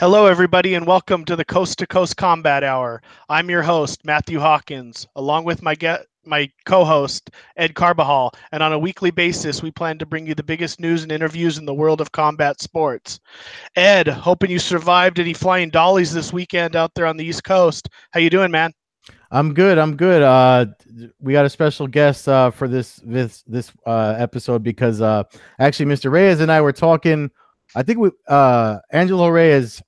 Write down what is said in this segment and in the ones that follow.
Hello, everybody, and welcome to the Coast to Coast Combat Hour. I'm your host, Matthew Hawkins, along with my co-host, Ed Carbajal, and on a weekly basis, we plan to bring you the biggest news and interviews in the world of combat sports. Ed, hoping you survived any flying dollies this weekend out there on the East Coast. How you doing, man? I'm good. I'm good. We got a special guest for this episode because actually Mr. Reyes and I were talking. I think we Angelo Reyes,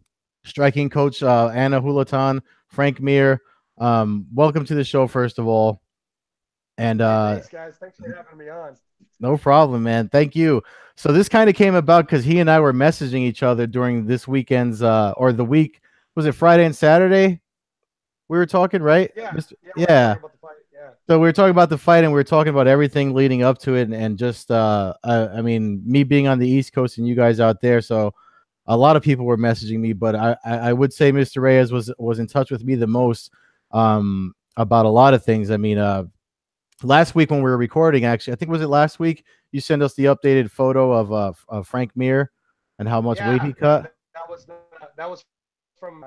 striking coach, Anna Julaton, Frank Mir. Welcome to the show, first of all, and Hey, thanks, guys. Thanks for having me on. no problem, man. Thank you. So this kind of came about because he and I were messaging each other during this weekend's or the week. Was it Friday and Saturday? We were talking, right? Yeah, yeah, we were Yeah. talking about the fight. Yeah, So we were talking about the fight, and we were talking about everything leading up to it, and just I mean, me being on the East Coast and you guys out there. So a lot of people were messaging me, but I would say Mr. Reyes was in touch with me the most about a lot of things. I mean, last week when we were recording, actually, I think was it last week, you sent us the updated photo of Frank Mir and how much weight yeah. he cut. That was from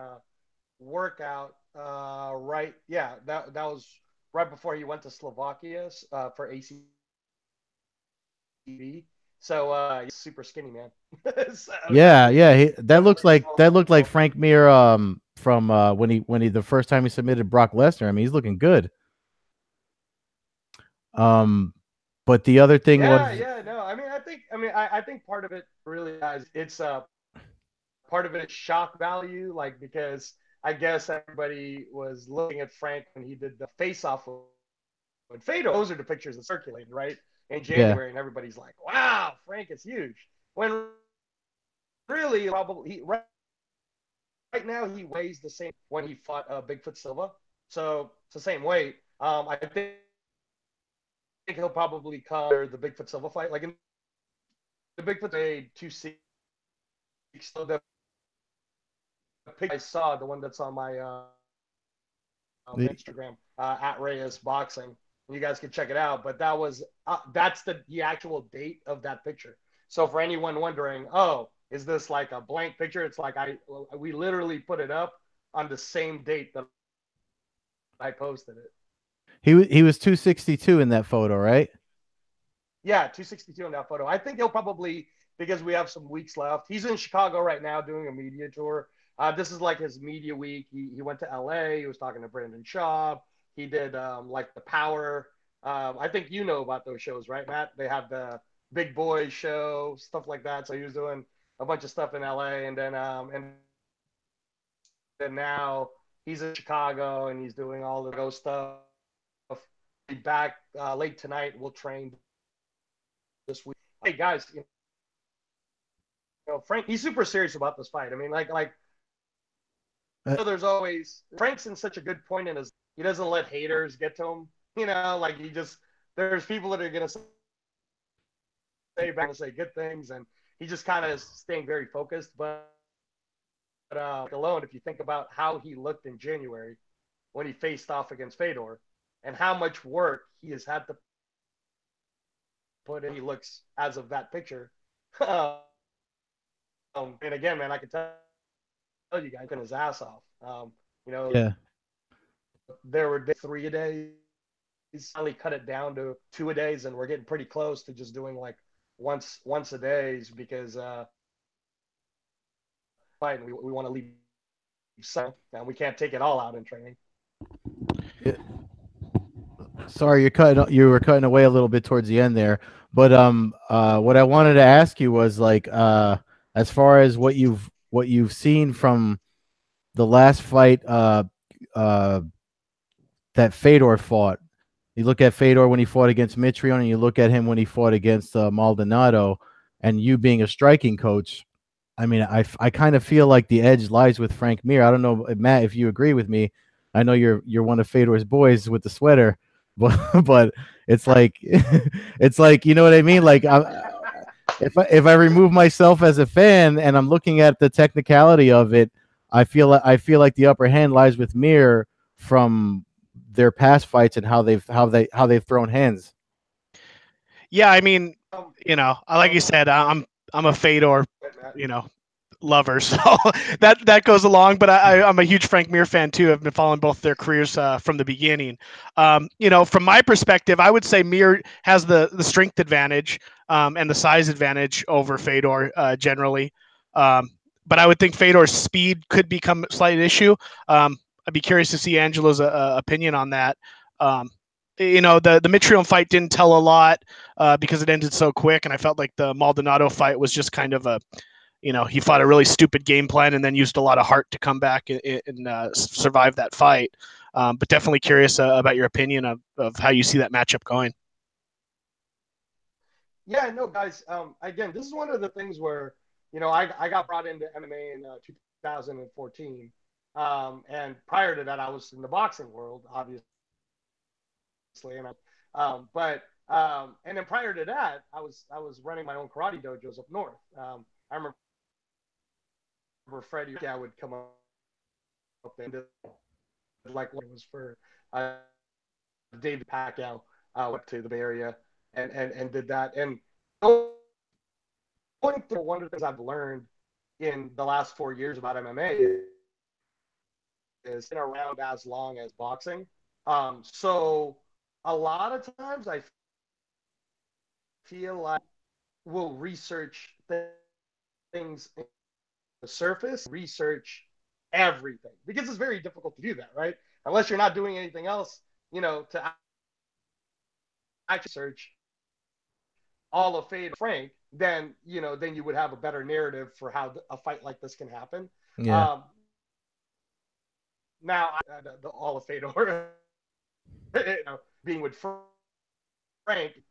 workout. Right. Yeah, that was right before he went to Slovakia for ACB. So he's super skinny, man. So Yeah, yeah. definitely That looked like small. Frank Mir from when he the first time he submitted Brock Lesnar. I mean, he's looking good. Um, but the other thing Yeah, was, yeah. No, I think part of it really is it's part of it is shock value, like because I guess everybody was looking at Frank when he did the face off with Fedor. Those are the pictures that circulated, right? In yeah, January, and everybody's like, wow, Frank is huge. When really, probably right now he weighs the same when he fought Bigfoot Silva. So it's the same weight. I think he'll probably come the Bigfoot Silva fight. Like in the Bigfoot weighed 260. So the picture I saw, the one that's on my the, Instagram at Reyes Boxing. You guys can check it out. But that's the actual date of that picture. So for anyone wondering, oh, is this like a blank picture? It's like we literally put it up on the same date that I posted it. he was 262 in that photo, right? Yeah, 262 in that photo. I think he'll probably, because we have some weeks left. He's in Chicago right now doing a media tour. This is like his media week. He went to LA. He was talking to Brandon Schaub. He did like the Power. I think you know about those shows, right, Matt? They have the Big Boy show, stuff like that. So he was doing a bunch of stuff in LA, and then now he's in Chicago and he's doing all the go stuff. Be back late tonight. We'll train this week. Hey guys, Frank, he's super serious about this fight. I mean, like Uh, there's always Frank's in such a good point in his. He doesn't let haters get to him. Like he just there's people that are gonna say good things, and he just kind of is staying very focused. But alone, if you think about how he looked in January when he faced off against Fedor, and how much work he has had to put in, he looks as of that picture. And again, man, I can tell you guys, his ass off. You know, yeah. there were 3 a days. He's finally cut it down to 2 a days, and we're getting pretty close to just doing like once a days because fight, and we want to leave some, and we can't take it all out in training. Yeah. Sorry, you were cutting away a little bit towards the end there. But what I wanted to ask you was like as far as what you've seen from the last fight uh that Fedor fought. You look at Fedor when he fought against Mitrione, and you look at him when he fought against Maldonado, and you being a striking coach, I mean, I kind of feel like the edge lies with Frank Mir. I don't know, Matt, if you agree with me. I know you're one of Fedor's boys with the sweater, but but it's like it's like you know what I mean. Like if I remove myself as a fan and I'm looking at the technicality of it, I feel like the upper hand lies with Mir from their past fights and how they've thrown hands. Yeah, I mean, Um, like you um, said, I'm a Fedor, Matt. you know, lover, so that goes along. But I'm a huge Frank Mir fan too. I've been following both their careers from the beginning. From my perspective, I would say Mir has the strength advantage and the size advantage over Fedor generally. But I would think Fedor's speed could become a slight issue. I'd be curious to see Angelo's opinion on that. The Mitrione fight didn't tell a lot because it ended so quick, and I felt like the Maldonado fight was just kind of he fought a really stupid game plan and then used a lot of heart to come back and survive that fight. But definitely curious about your opinion of how you see that matchup going. Yeah, no, guys. Again, this is one of the things where I got brought into MMA in 2014, and prior to that, I was in the boxing world, obviously, and then prior to that, I was running my own karate dojos up north. I remember Freddie would come up and did, like it was for David Pacquiao went to the Bay Area and did that. And one of the things I've learned in the last 4 years about MMA is been around as long as boxing. So a lot of times I feel like we'll research things in the surface, research everything, because it's very difficult to do that, right? Unless you're not doing anything else, to actually search all of Fade Frank, then you would have a better narrative for how a fight like this can happen. Yeah. Now, all of Fedor, being with Frank,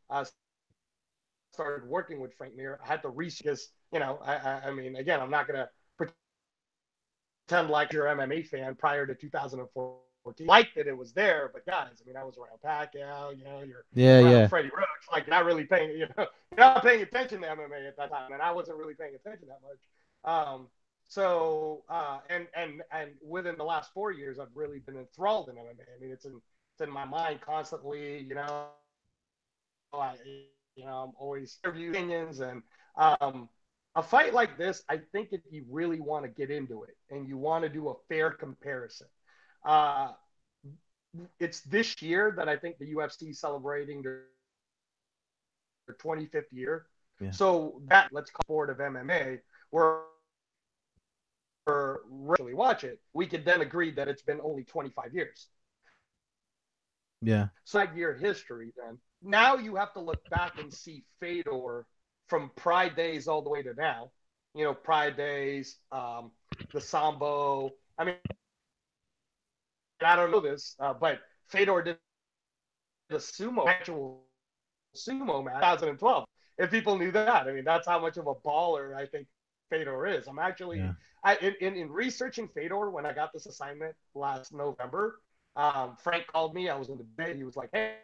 started working with Frank Mir. I had to research because, I mean, again, I'm not going to pretend like you're an MMA fan prior to 2014. Liked that it was there, but guys, I mean, I was around Pacquiao, you're around Freddie Roach, like not really paying, you're not paying attention to MMA at that time, and I wasn't really paying attention that much. And within the last 4 years, I've really been enthralled in MMA. I mean, it's in my mind constantly. I'm always interviewing opinions, and a fight like this, I think if you really want to get into it and you want to do a fair comparison, it's this year that I think the UFC is celebrating their 25th year. Yeah. So that, let's call sport of MMA, where really watch it, we could then agree that it's been only 25 years. Yeah. So 5-year history then. Now you have to look back and see Fedor from Pride days all the way to now. Pride days, the Sambo. I mean, I don't know this, but Fedor did the actual sumo match in 2012. If people knew that, I mean, that's how much of a baller I think Fedor is. I'm actually, in researching Fedor, when I got this assignment last November, Frank called me. I was in the bed. He was like, hey,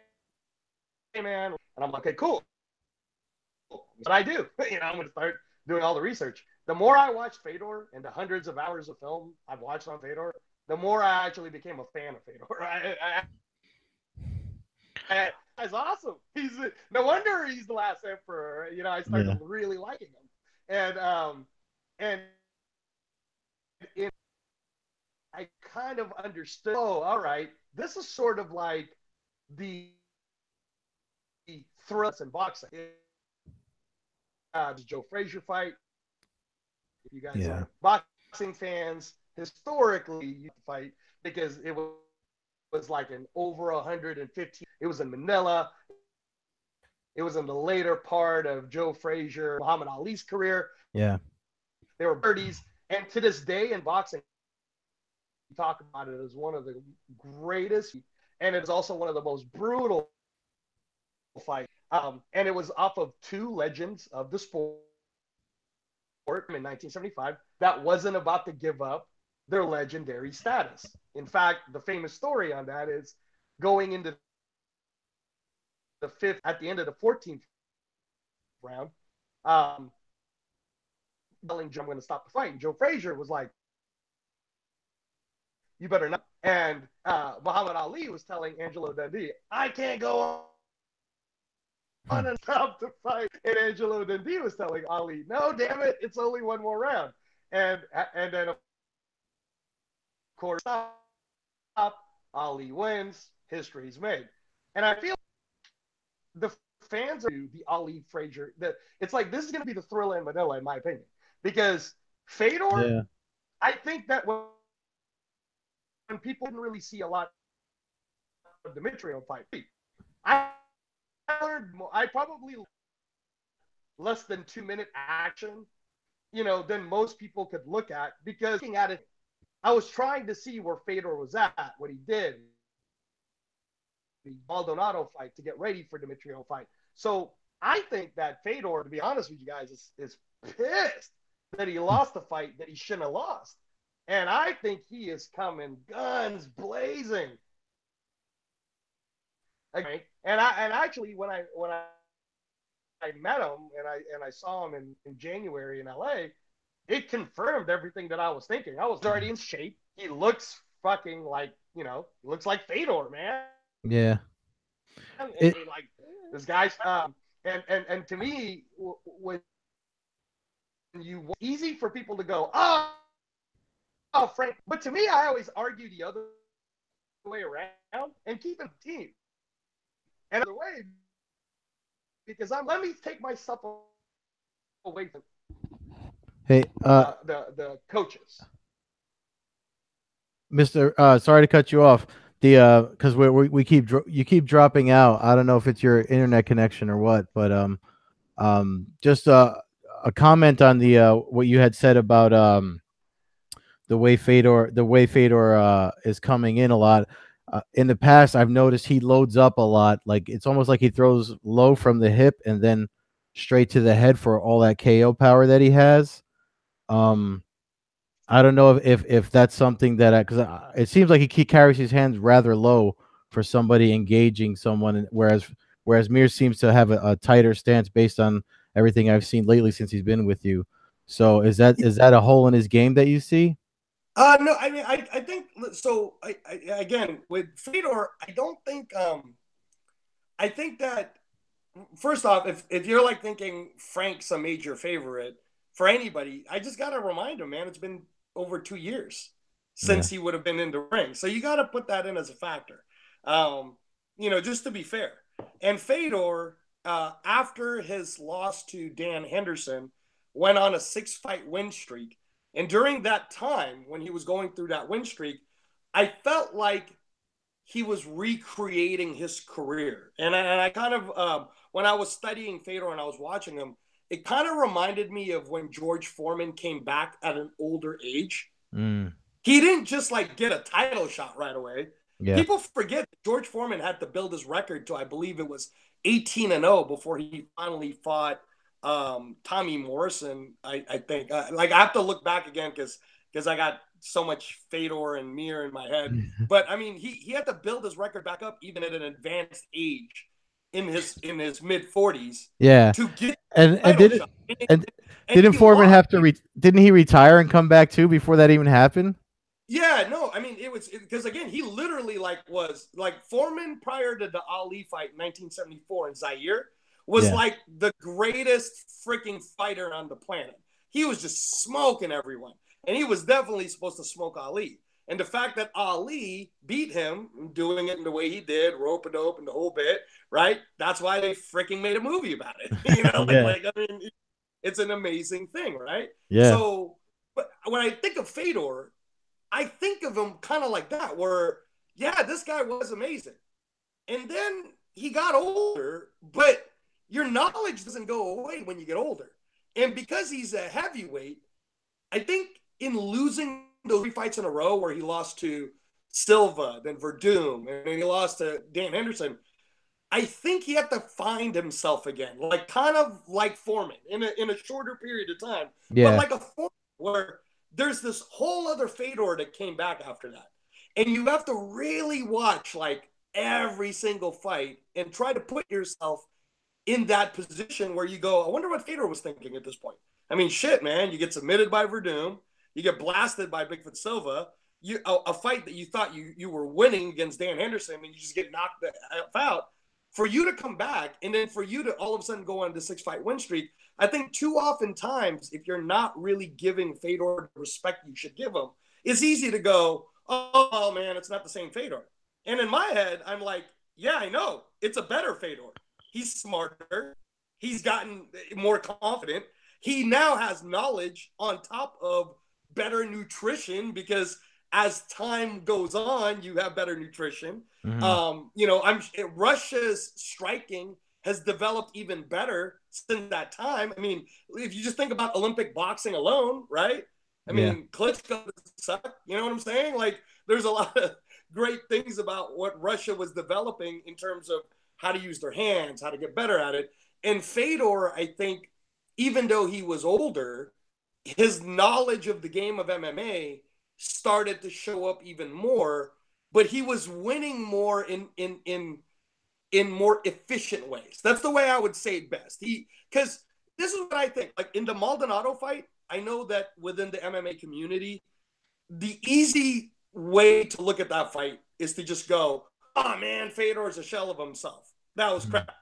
man. And I'm like, okay, cool. What I do? I'm going to start doing all the research. The more I watched Fedor and the hundreds of hours of film I've watched on Fedor, the more I actually became a fan of Fedor. That's awesome. No wonder he's the last emperor. I started really liking him, and I kind of understood. Oh, all right, this is sort of like the thrills in boxing. The Joe Frazier fight. If you guys are boxing fans, historically, you fight because it was like an over 115. It was in Manila. It was in the later part of Joe Frazier, Muhammad Ali's career. Yeah. They were birdies. And to this day in boxing, we talk about it as one of the greatest. And it's also one of the most brutal fights. And it was off of two legends of the sport in 1975 that wasn't about to give up their legendary status. In fact, the famous story on that is going into the fifth, at the end of the 14th round, telling Joe, I'm going to stop the fight. And Joe Frazier was like, you better not. And Muhammad Ali was telling Angelo Dundee, I can't go on and stop the fight. And Angelo Dundee was telling Ali, no, damn it, it's only one more round. and then of course up, Ali wins, history's made. And I feel the fans are the Ali Frazier. It's like this is going to be the thriller in Manila, in my opinion, because Fedor. Yeah. I think that when people didn't really see a lot of Dimitriov fight, I learned. I probably less than 2 minute action, than most people could look at because looking at it, I was trying to see where Fedor was at, what he did, the Maldonado fight to get ready for Dimitriov fight. So I think that Fedor, to be honest with you guys, is pissed that he lost the fight that he shouldn't have lost. And I think he is coming guns blazing. Okay. And actually when I met him and I saw him in January in LA, it confirmed everything that I was thinking. I was already in shape. He looks fucking like, he looks like Fedor, man. Yeah. And like this guy's and to me when you easy for people to go, oh Frank, but to me I always argue the other way around and keep him team. And the way because let me take myself away from Hey, the coaches. Mr. Sorry to cut you off. The because we you keep dropping out. I don't know if it's your internet connection or what, but just a comment on the what you had said about the way Fedor is coming in a lot. In the past, I've noticed he loads up a lot. Like it's almost like he throws low from the hip and then straight to the head for all that KO power that he has. I don't know if that's something that because it seems like he carries his hands rather low for somebody engaging someone, whereas Mir seems to have a tighter stance based on everything I've seen lately since he's been with you. So is that a hole in his game that you see? No, I mean, I think so. Again, with Fedor, I don't think. I think that first off, if you're like thinking Frank's a major favorite for anybody, I just gotta remind him, man, it's been over 2 years since he would have been in the ring, so you got to put that in as a factor. Just to be fair. And Fedor, after his loss to Dan Henderson, went on a 6-fight win streak. And during that time, when he was going through that win streak, I felt like he was recreating his career. And I kind of, when I was studying Fedor and I was watching him, it kind of reminded me of when George Foreman came back at an older age. He didn't just like get a title shot right away. Yeah. People forget that George Foreman had to build his record to, I believe it was 18-0 before he finally fought Tommy Morrison, I think. I have to look back again because I got so much Fedor and Mir in my head. But I mean, he had to build his record back up even at an advanced age in his mid 40s. Yeah. To get and didn't Foreman have to didn't he retire and come back too before that even happened? Yeah, no, I mean it was because again he literally was Foreman prior to the Ali fight in 1974 in Zaire was like the greatest freaking fighter on the planet. He was just smoking everyone, and he was definitely supposed to smoke Ali. And the fact that Ali beat him, doing it in the way he did, rope-a-dope and the whole bit, right? That's why they freaking made a movie about it. I mean, it's an amazing thing, right? Yeah. So, but when I think of Fedor, I think of him kind of like that, where, yeah, this guy was amazing. And then he got older, but your knowledge doesn't go away when you get older. And because he's a heavyweight, I think in losing those 3 fights in a row where he lost to Silva, then Verdum, and then he lost to Dan Henderson, I think he had to find himself again, like kind of like Foreman in a shorter period of time. Yeah. But like a Foreman where there's this whole other Fedor that came back after that. And you have to really watch like every single fight and try to put yourself in that position where you go, I wonder what Fedor was thinking at this point. I mean, shit, man, you get submitted by Verdum, you get blasted by Bigfoot Silva, a fight that you thought you were winning against Dan Henderson, and you just get knocked out. For you to come back, and then for you to all of a sudden go on the 6-fight win streak, I think too often times, if you're not really giving Fedor the respect you should give him, it's easy to go, oh man, it's not the same Fedor. And in my head, I'm like, yeah, I know. It's a better Fedor. He's smarter. He's gotten more confident. He now has knowledge on top of better nutrition because as time goes on, you have better nutrition. Russia's striking has developed even better since that time. I mean, if you just think about Olympic boxing alone, right? I mean, Klitschko doesn't suck. You know what I'm saying? Like, there's a lot of great things about what Russia was developing in terms of how to use their hands, how to get better at it. And Fedor, I think, even though he was older, his knowledge of the game of MMA started to show up even more, but he was winning more in more efficient ways. That's the way I would say it best. Because this is what I think. Like in the Maldonado fight, I know that within the MMA community, the easy way to look at that fight is to just go, oh man, Fedor's a shell of himself. That was crap.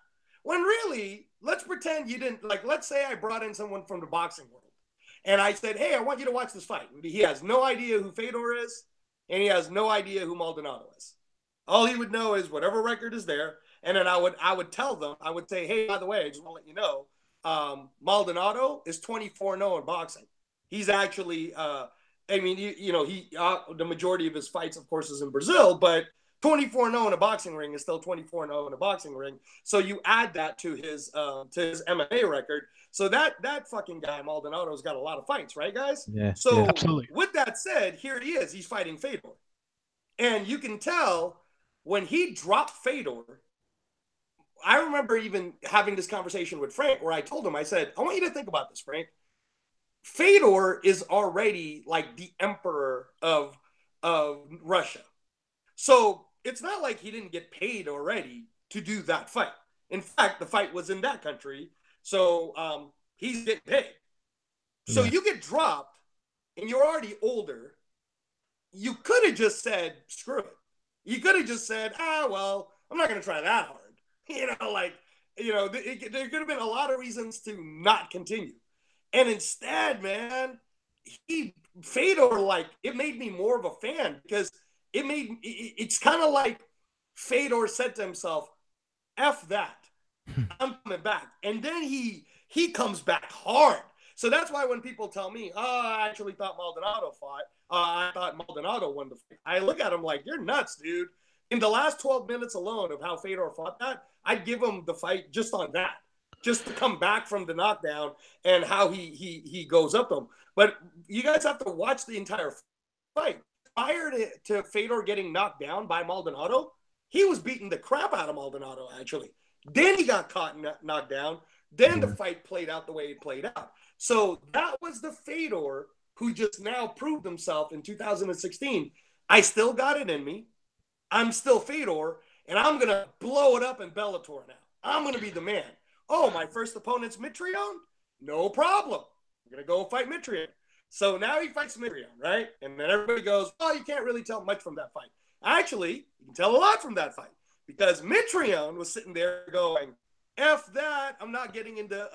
When really, let's pretend you didn't, like, let's say I brought in someone from the boxing world and I said, hey, I want you to watch this fight. He has no idea who Fedor is and he has no idea who Maldonado is. All he would know is whatever record is there. And then I would tell them, I would say, hey, by the way, I just want to let you know, Maldonado is 24-0 in boxing. He's actually, the majority of his fights, of course, is in Brazil, but 24-0 in a boxing ring is still 24-0 in a boxing ring. So you add that to his MMA record. So that fucking guy, Maldonado's got a lot of fights, right, guys? Yeah. So absolutely. With that said, here he is. He's fighting Fedor. And you can tell when he dropped Fedor, I remember even having this conversation with Frank where I told him, I said, I want you to think about this, Frank. Fedor is already like the emperor of Russia. So it's not like he didn't get paid already to do that fight. In fact, the fight was in that country. So he's getting paid. So you get dropped and you're already older. You could have just said, screw it. You could have just said, well, I'm not going to try that hard. There could have been a lot of reasons to not continue. And instead, man, Fedor, like, it made me more of a fan because it's kind of like Fedor said to himself, F that, I'm coming back. And then he comes back hard. So that's why when people tell me, I actually thought Maldonado fought, I thought Maldonado won the fight, I look at him like, you're nuts, dude. In the last 12 minutes alone of how Fedor fought that, I'd give him the fight just on that, just to come back from the knockdown and how he goes up to him. But you guys have to watch the entire fight. Prior to Fedor getting knocked down by Maldonado, he was beating the crap out of Maldonado, actually. Then he got caught and knocked down. Then the fight played out the way it played out. So that was the Fedor who just now proved himself in 2016. I still got it in me. I'm still Fedor, and I'm going to blow it up in Bellator now. I'm going to be the man. Oh, my first opponent's Mitrione? No problem. I'm going to go fight Mitrione. So now he fights Mitrione, right? And then everybody goes, oh, you can't really tell much from that fight. Actually, you can tell a lot from that fight because Mitrione was sitting there going, F that, I'm not getting into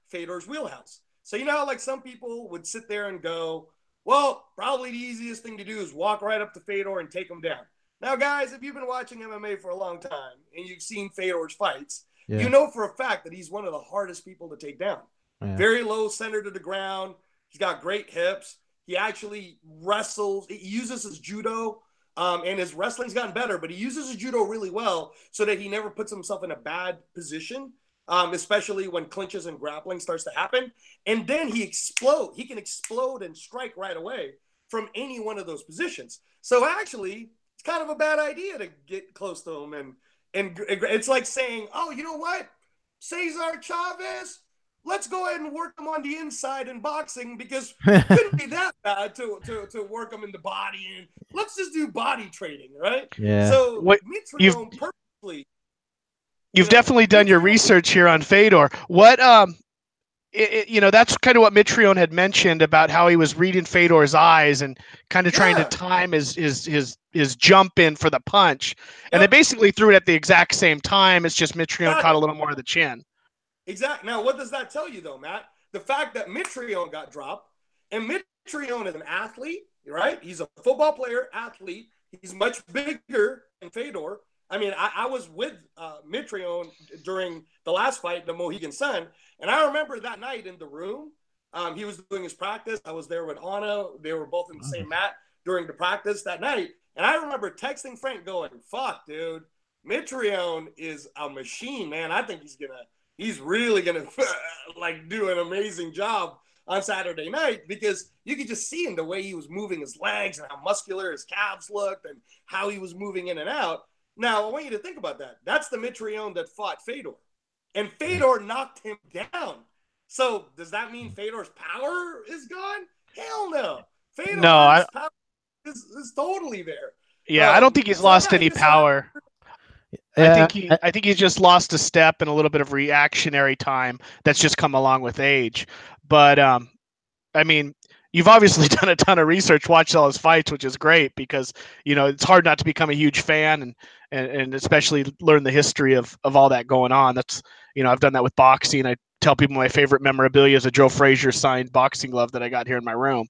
Fedor's wheelhouse. So you know how like some people would sit there and go, well, probably the easiest thing to do is walk right up to Fedor and take him down. Now, guys, if you've been watching MMA for a long time and you've seen Fedor's fights, you know for a fact that he's one of the hardest people to take down. Yeah. Very low center to the ground. He's got great hips. He actually wrestles. He uses his judo, and his wrestling's gotten better, but he uses his judo really well so that he never puts himself in a bad position, especially when clinches and grappling starts to happen. And then he can explode and strike right away from any one of those positions. So actually, it's kind of a bad idea to get close to him. And it's like saying, oh, you know what? Cesar Chavez, let's go ahead and work him on the inside in boxing because it couldn't be that bad to work him in the body. And let's just do body training, right? Yeah. So Mitrione purposely. You've definitely done your research here on Fedor. What that's kind of what Mitrione had mentioned about how he was reading Fedor's eyes and kind of trying to time his jump in for the punch. And they basically threw it at the exact same time. It's just Mitrione caught a little more of the chin. Exactly. Now, what does that tell you, though, Matt? The fact that Mitrione got dropped, and Mitrione is an athlete, right? He's a football player, athlete. He's much bigger than Fedor. I mean, I was with Mitrione during the last fight, the Mohegan Sun, and I remember that night in the room, he was doing his practice. I was there with Anna. They were both in the same mat during the practice that night. And I remember texting Frank going, fuck, dude, Mitrione is a machine, man. I think he's really gonna like do an amazing job on Saturday night, because you could just see in the way he was moving his legs and how muscular his calves looked and how he was moving in and out. Now, I want you to think about that. That's the Mitrione that fought Fedor. And Fedor knocked him down. So does that mean Fedor's power is gone? Hell no. Fedor's power is totally there. Yeah, I don't think he's lost any power. I think he's just lost a step and a little bit of reactionary time that's just come along with age. But I mean, you've obviously done a ton of research, watched all his fights, which is great, because it's hard not to become a huge fan and especially learn the history of all that going on. That's I've done that with boxing. I tell people my favorite memorabilia is a Joe Frazier signed boxing glove that I got here in my room.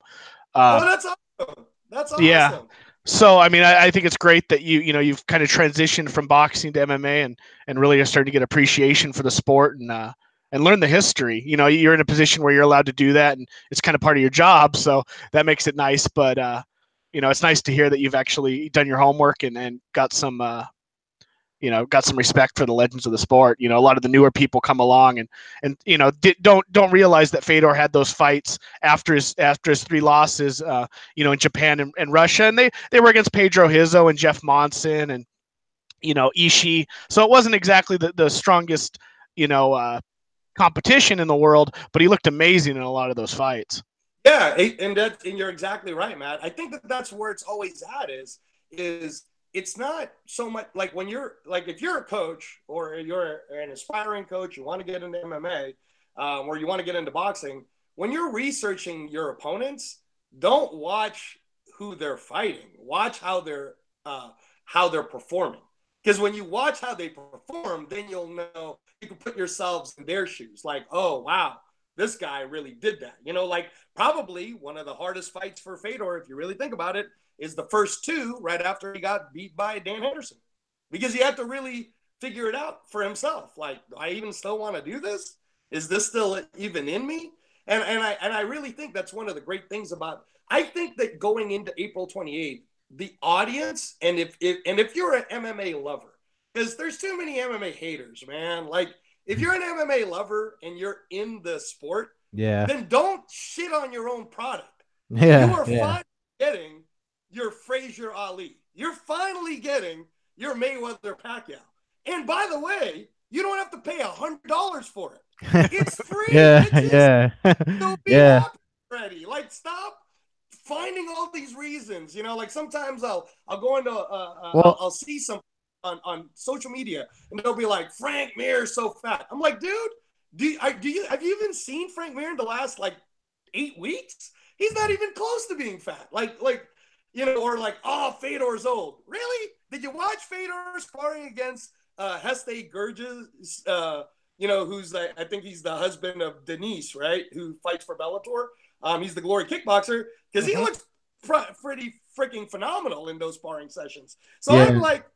That's awesome. That's awesome. Yeah. So, I mean, I think it's great that you've kind of transitioned from boxing to MMA and really are starting to get appreciation for the sport and learn the history. You're in a position where you're allowed to do that, and it's kind of part of your job. So that makes it nice. But, it's nice to hear that you've actually done your homework and got some, got some respect for the legends of the sport. A lot of the newer people come along and don't realize that Fedor had those fights after his 3 losses, in Japan and Russia, and they were against Pedro Hizzo and Jeff Monson and Ishii. So it wasn't exactly the strongest competition in the world, but he looked amazing in a lot of those fights. Yeah, and you're exactly right, Matt. I think that's where it's always at is it's not so much like when you're like, if you're a coach or you're an aspiring coach, you want to get into MMA or you want to get into boxing, when you're researching your opponents, don't watch who they're fighting. Watch how they're performing. Because when you watch how they perform, then you'll know, you can put yourselves in their shoes. Like, oh, wow, this guy really did that. Like probably one of the hardest fights for Fedor, if you really think about it, is the first 2 right after he got beat by Dan Henderson, because he had to really figure it out for himself. Like, do I even still want to do this? Is this still even in me? And I really think that's one of the great things about, I think that going into April 28th, the audience, and if you're an MMA lover, because there's too many MMA haters, man. Like, if you're an MMA lover and you're in the sport, then don't shit on your own product. You are finally getting your Frazier Ali. You're finally getting your Mayweather Pacquiao. And by the way, you don't have to pay $100 for it. It's free. So be happy already. Like, stop finding all these reasons. Like sometimes I'll go into I'll see something on social media and they'll be like, Frank Mir's so fat. I'm like, dude, have you even seen Frank Mir in the last like 8 weeks? He's not even close to being fat. Like or like, oh, Fedor's old. Really? Did you watch Fedor sparring against Heste Gurges? Who's I think he's the husband of Denise, right? Who fights for Bellator. He's the Glory kickboxer, because he looks pretty freaking phenomenal in those sparring sessions. So I'm like,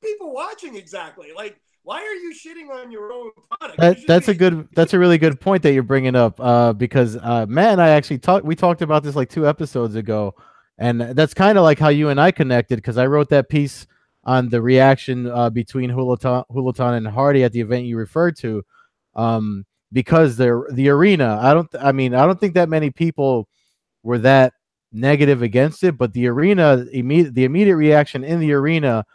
people watching exactly. Like, why are you shitting on your own product? That's a really good point that you're bringing up. Because Matt and I actually talked about this like 2 episodes ago. And that's kind of like how you and I connected, because I wrote that piece on the reaction between Julaton and Hardy at the event you referred to, because the arena. I don't think that many people were that negative against it, but the arena, the immediate reaction in the arena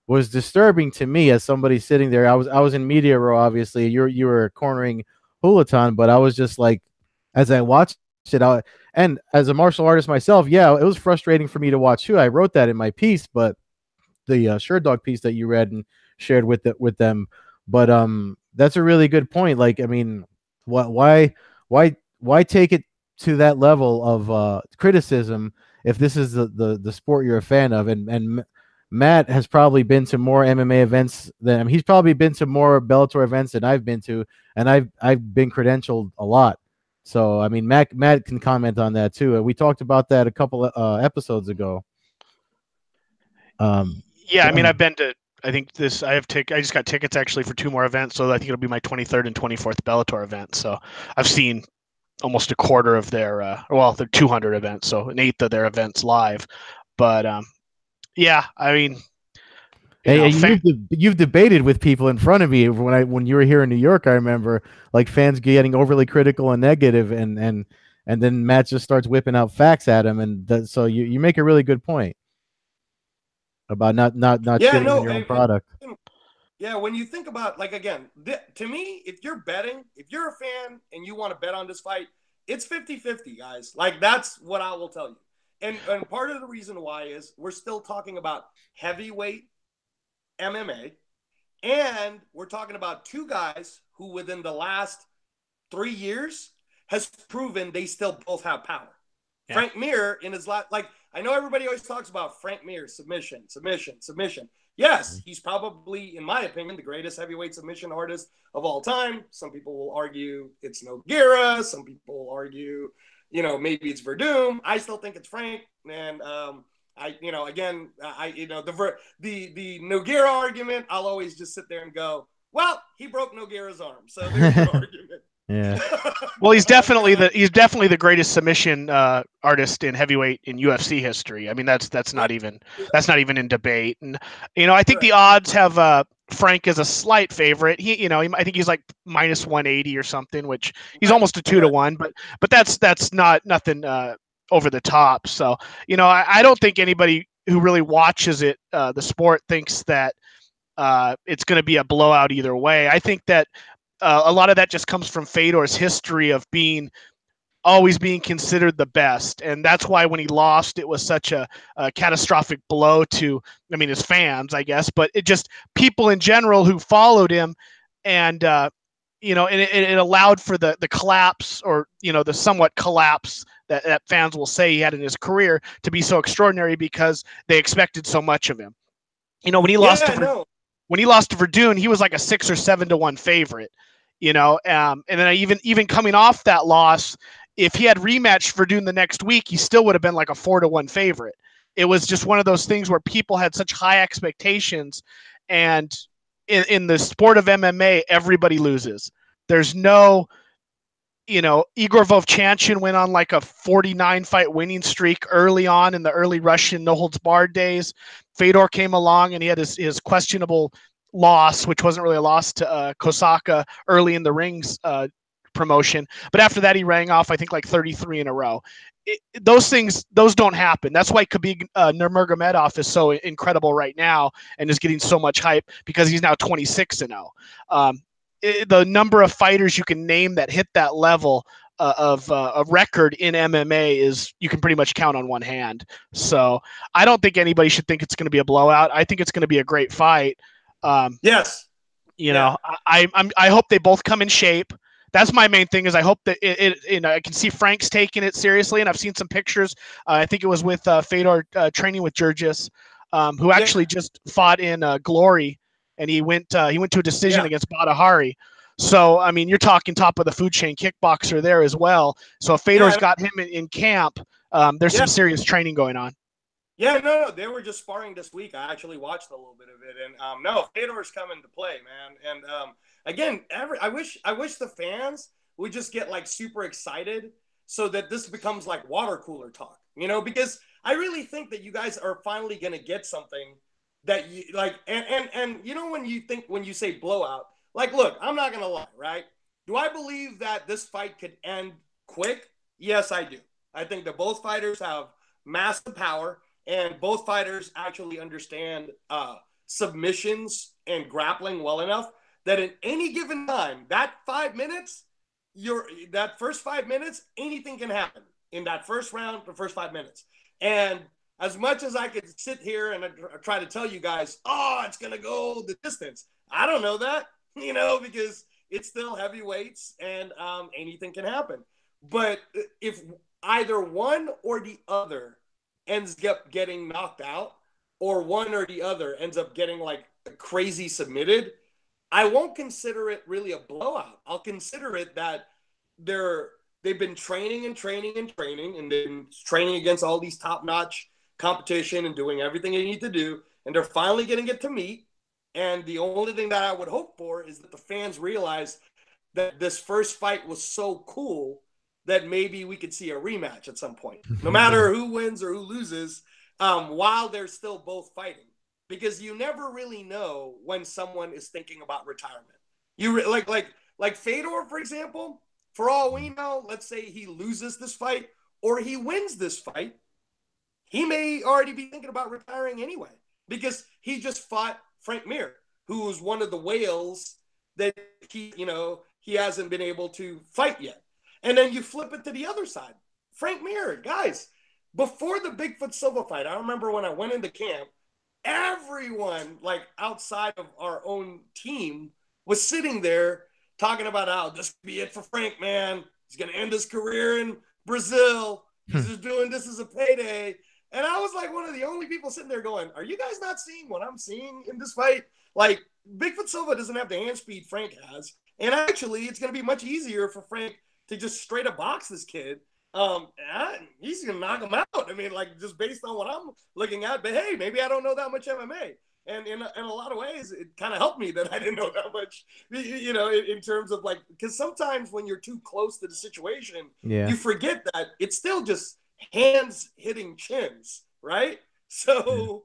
was disturbing to me as somebody sitting there. I was in media row, obviously. You were cornering Julaton, but I was just like, as I watched it out. And as a martial artist myself, it was frustrating for me to watch too. I wrote that in my piece, but the Sherdog piece that you read and shared with them. But that's a really good point. Like, I mean, why take it to that level of criticism if this is the sport you're a fan of? And Matt has probably been to more MMA events than, I mean, he's probably been to more Bellator events than I've been to, and I've been credentialed a lot. So I mean, Matt can comment on that too. We talked about that a couple episodes ago. Yeah, I mean, I've been to. I think this. I just got tickets actually for 2 more events, so I think it'll be my 23rd and 24th Bellator event. So I've seen almost a quarter of their, their 200 events, so an eighth of their events live. But yeah, I mean, Hey, you've debated with people in front of me when you were here in New York. I remember like fans getting overly critical and negative, and then Matt just starts whipping out facts at him, and so you make a really good point about not shitting on your own product. Yeah, when you think about, like, again, to me, if you're a fan and you want to bet on this fight, it's 50-50, guys. Like, that's what I will tell you. And part of the reason why is we're still talking about heavyweight MMA, and we're talking about 2 guys who within the last 3 years has proven they still both have power. Yeah. Frank Mir in his last, like, I know everybody always talks about Frank Mir, submission. Yes, he's probably, in my opinion, the greatest heavyweight submission artist of all time. Some people will argue it's Nogueira. Some people will argue, maybe it's Verdum. I still think it's Frank. And the Nogueira argument, I'll always just sit there and go, well, he broke Nogueira's arm, so there's an argument. Yeah. Well, he's definitely the greatest submission artist in heavyweight in UFC history. I mean, that's not even in debate. And I think the odds have Frank as a slight favorite. I think he's like minus 180 or something, which he's almost a 2-1. But that's nothing over the top. So I don't think anybody who really watches it, the sport, thinks that it's going to be a blowout either way. I think that a lot of that just comes from Fedor's history of always being considered the best. And that's why when he lost, it was such a catastrophic blow to, his fans, I guess, but it just people in general who followed him. And, and it allowed for the collapse, or, the somewhat collapse that fans will say he had in his career, to be so extraordinary because they expected so much of him. When he lost to Verdun, he was like a 6 or 7-1 favorite, and then even coming off that loss, if he had rematched Verdun the next week, he still would have been like a 4-1 favorite. It was just one of those things where people had such high expectations, and in the sport of MMA, everybody loses. There's no, Igor Vovchanchyn went on like a 49 fight winning streak early on in the early Russian no holds barred days. Fedor came along and he had his questionable loss, which wasn't really a loss to Kosaka early in the rings promotion. But after that, he rang off, I think, like 33 in a row. Those don't happen. That's why Khabib Nurmagomedov is so incredible right now and is getting so much hype, because he's now 26-0. The number of fighters you can name that hit that level of a record in MMA is, you can pretty much count on one hand. So I don't think anybody should think it's going to be a blowout. I think it's going to be a great fight. Yes. I hope they both come in shape. That's my main thing, is I hope that I can see Frank's taking it seriously, and I've seen some pictures. I think it was with Fedor training with Jurgis, who actually just fought in Glory, and he went to a decision against Badahari. So, you're talking top of the food chain kickboxer there as well. So if Fedor's got him in camp, there's some serious training going on. Yeah, no, they were just sparring this week. I actually watched a little bit of it, and no, Fedor's coming to play, man. And again, I wish the fans would just get like super excited so that this becomes like water cooler talk, because I really think that you guys are finally going to get something that you like. And when you say blowout, like, look, I'm not going to lie, right? Do I believe that this fight could end quick? Yes, I do. I think that both fighters have massive power. And both fighters actually understand submissions and grappling well enough that in any given time, that first 5 minutes, anything can happen in that first round, the first 5 minutes. And as much as I could sit here and try to tell you guys, it's going to go the distance, I don't know that, because it's still heavyweights and anything can happen. But if either one or the other ends up getting knocked out, or one or the other ends up getting like crazy submitted, I won't consider it really a blowout. I'll consider it that they've been training and training and training, and then training against all these top-notch competition and doing everything they need to do, and they're finally going to get to meet. And the only thing that I would hope for is that the fans realize that this first fight was so cool that maybe we could see a rematch at some point, no matter who wins or who loses, while they're still both fighting. Because you never really know when someone is thinking about retirement. Like Fedor, for example, for all we know, let's say he loses this fight or he wins this fight, he may already be thinking about retiring anyway, because he just fought Frank Mir, who was one of the whales that he hasn't been able to fight yet. And then you flip it to the other side. Frank Mir, guys, before the Bigfoot Silva fight, I remember when I went into camp, everyone, like outside of our own team, was sitting there talking about how this could be it for Frank, man. He's going to end his career in Brazil. He's just doing this as a payday. And I was like one of the only people sitting there going, are you guys not seeing what I'm seeing in this fight? Like, Bigfoot Silva doesn't have the hand speed Frank has. And actually, it's going to be much easier for Frank to just straight up box this kid. He's going to knock him out. I mean, like, just based on what I'm looking at. But, hey, maybe I don't know that much MMA. And in a lot of ways, it kind of helped me that I didn't know that much, in terms of, like, because sometimes when you're too close to the situation, you forget that it's still just hands hitting chins, right? So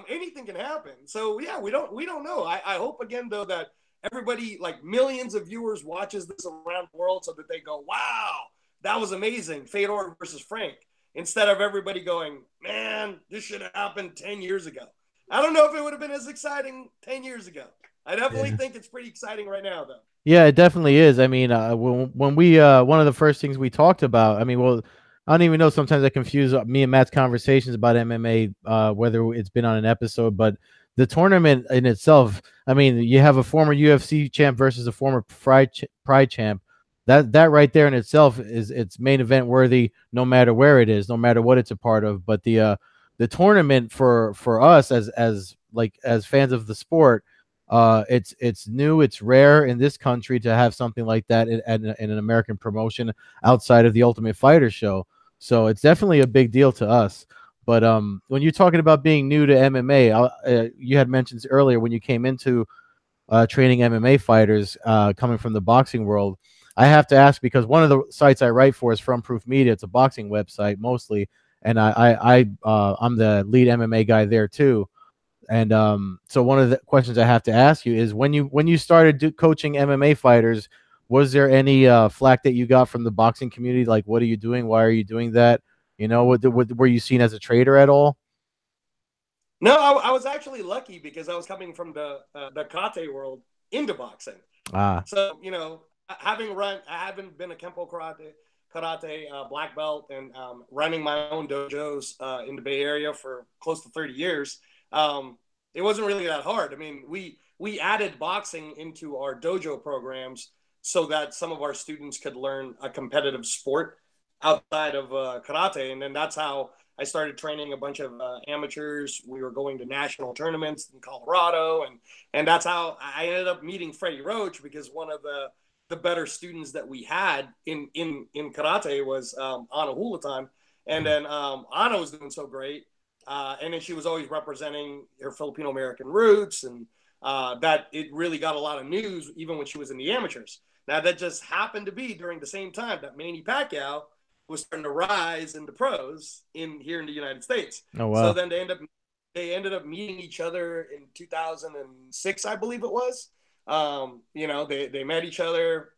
anything can happen. So, yeah, we don't know. I hope, again, though, that everybody, like millions of viewers, watches this around the world so that they go, wow, that was amazing, Fedor versus Frank, instead of everybody going, man, this should have happened 10 years ago. I don't know if it would have been as exciting 10 years ago. I definitely think it's pretty exciting right now, though. Yeah, it definitely is. I mean, when we one of the first things we talked about, I mean, well, I don't even know. Sometimes I confuse me and Matt's conversations about MMA, whether it's been on an episode, but the tournament in itself, I mean, you have a former UFC champ versus a former Pride champ. That right there in itself it's main event worthy, no matter where it is, no matter what it's a part of. But the tournament for us as fans of the sport, it's new, it's rare in this country to have something like that in an American promotion outside of the Ultimate Fighter show. So it's definitely a big deal to us. But when you're talking about being new to MMA, you had mentioned earlier when you came into training MMA fighters coming from the boxing world. I have to ask, because one of the sites I write for is From Proof Media. It's a boxing website mostly, and I'm the lead MMA guy there too. And so one of the questions I have to ask you is, when you started coaching MMA fighters, was there any flack that you got from the boxing community? Like, what are you doing? Why are you doing that? Were you seen as a traitor at all? No, I was actually lucky because I was coming from the karate world into boxing. So, I haven't been a Kempo karate black belt, and running my own dojos in the Bay Area for close to 30 years. It wasn't really that hard. I mean, we added boxing into our dojo programs so that some of our students could learn a competitive sport outside of karate. And then that's how I started training a bunch of amateurs. We were going to national tournaments in Colorado. And that's how I ended up meeting Freddie Roach, because one of the better students that we had in karate was Anna Julaton. And then Anna was doing so great. And then she was always representing her Filipino-American roots, and that it really got a lot of news even when she was in the amateurs. Now, that just happened to be during the same time that Manny Pacquiao was starting to rise in the pros here in the United States. Oh, wow. So then they ended up meeting each other in 2006, I believe it was. They met each other.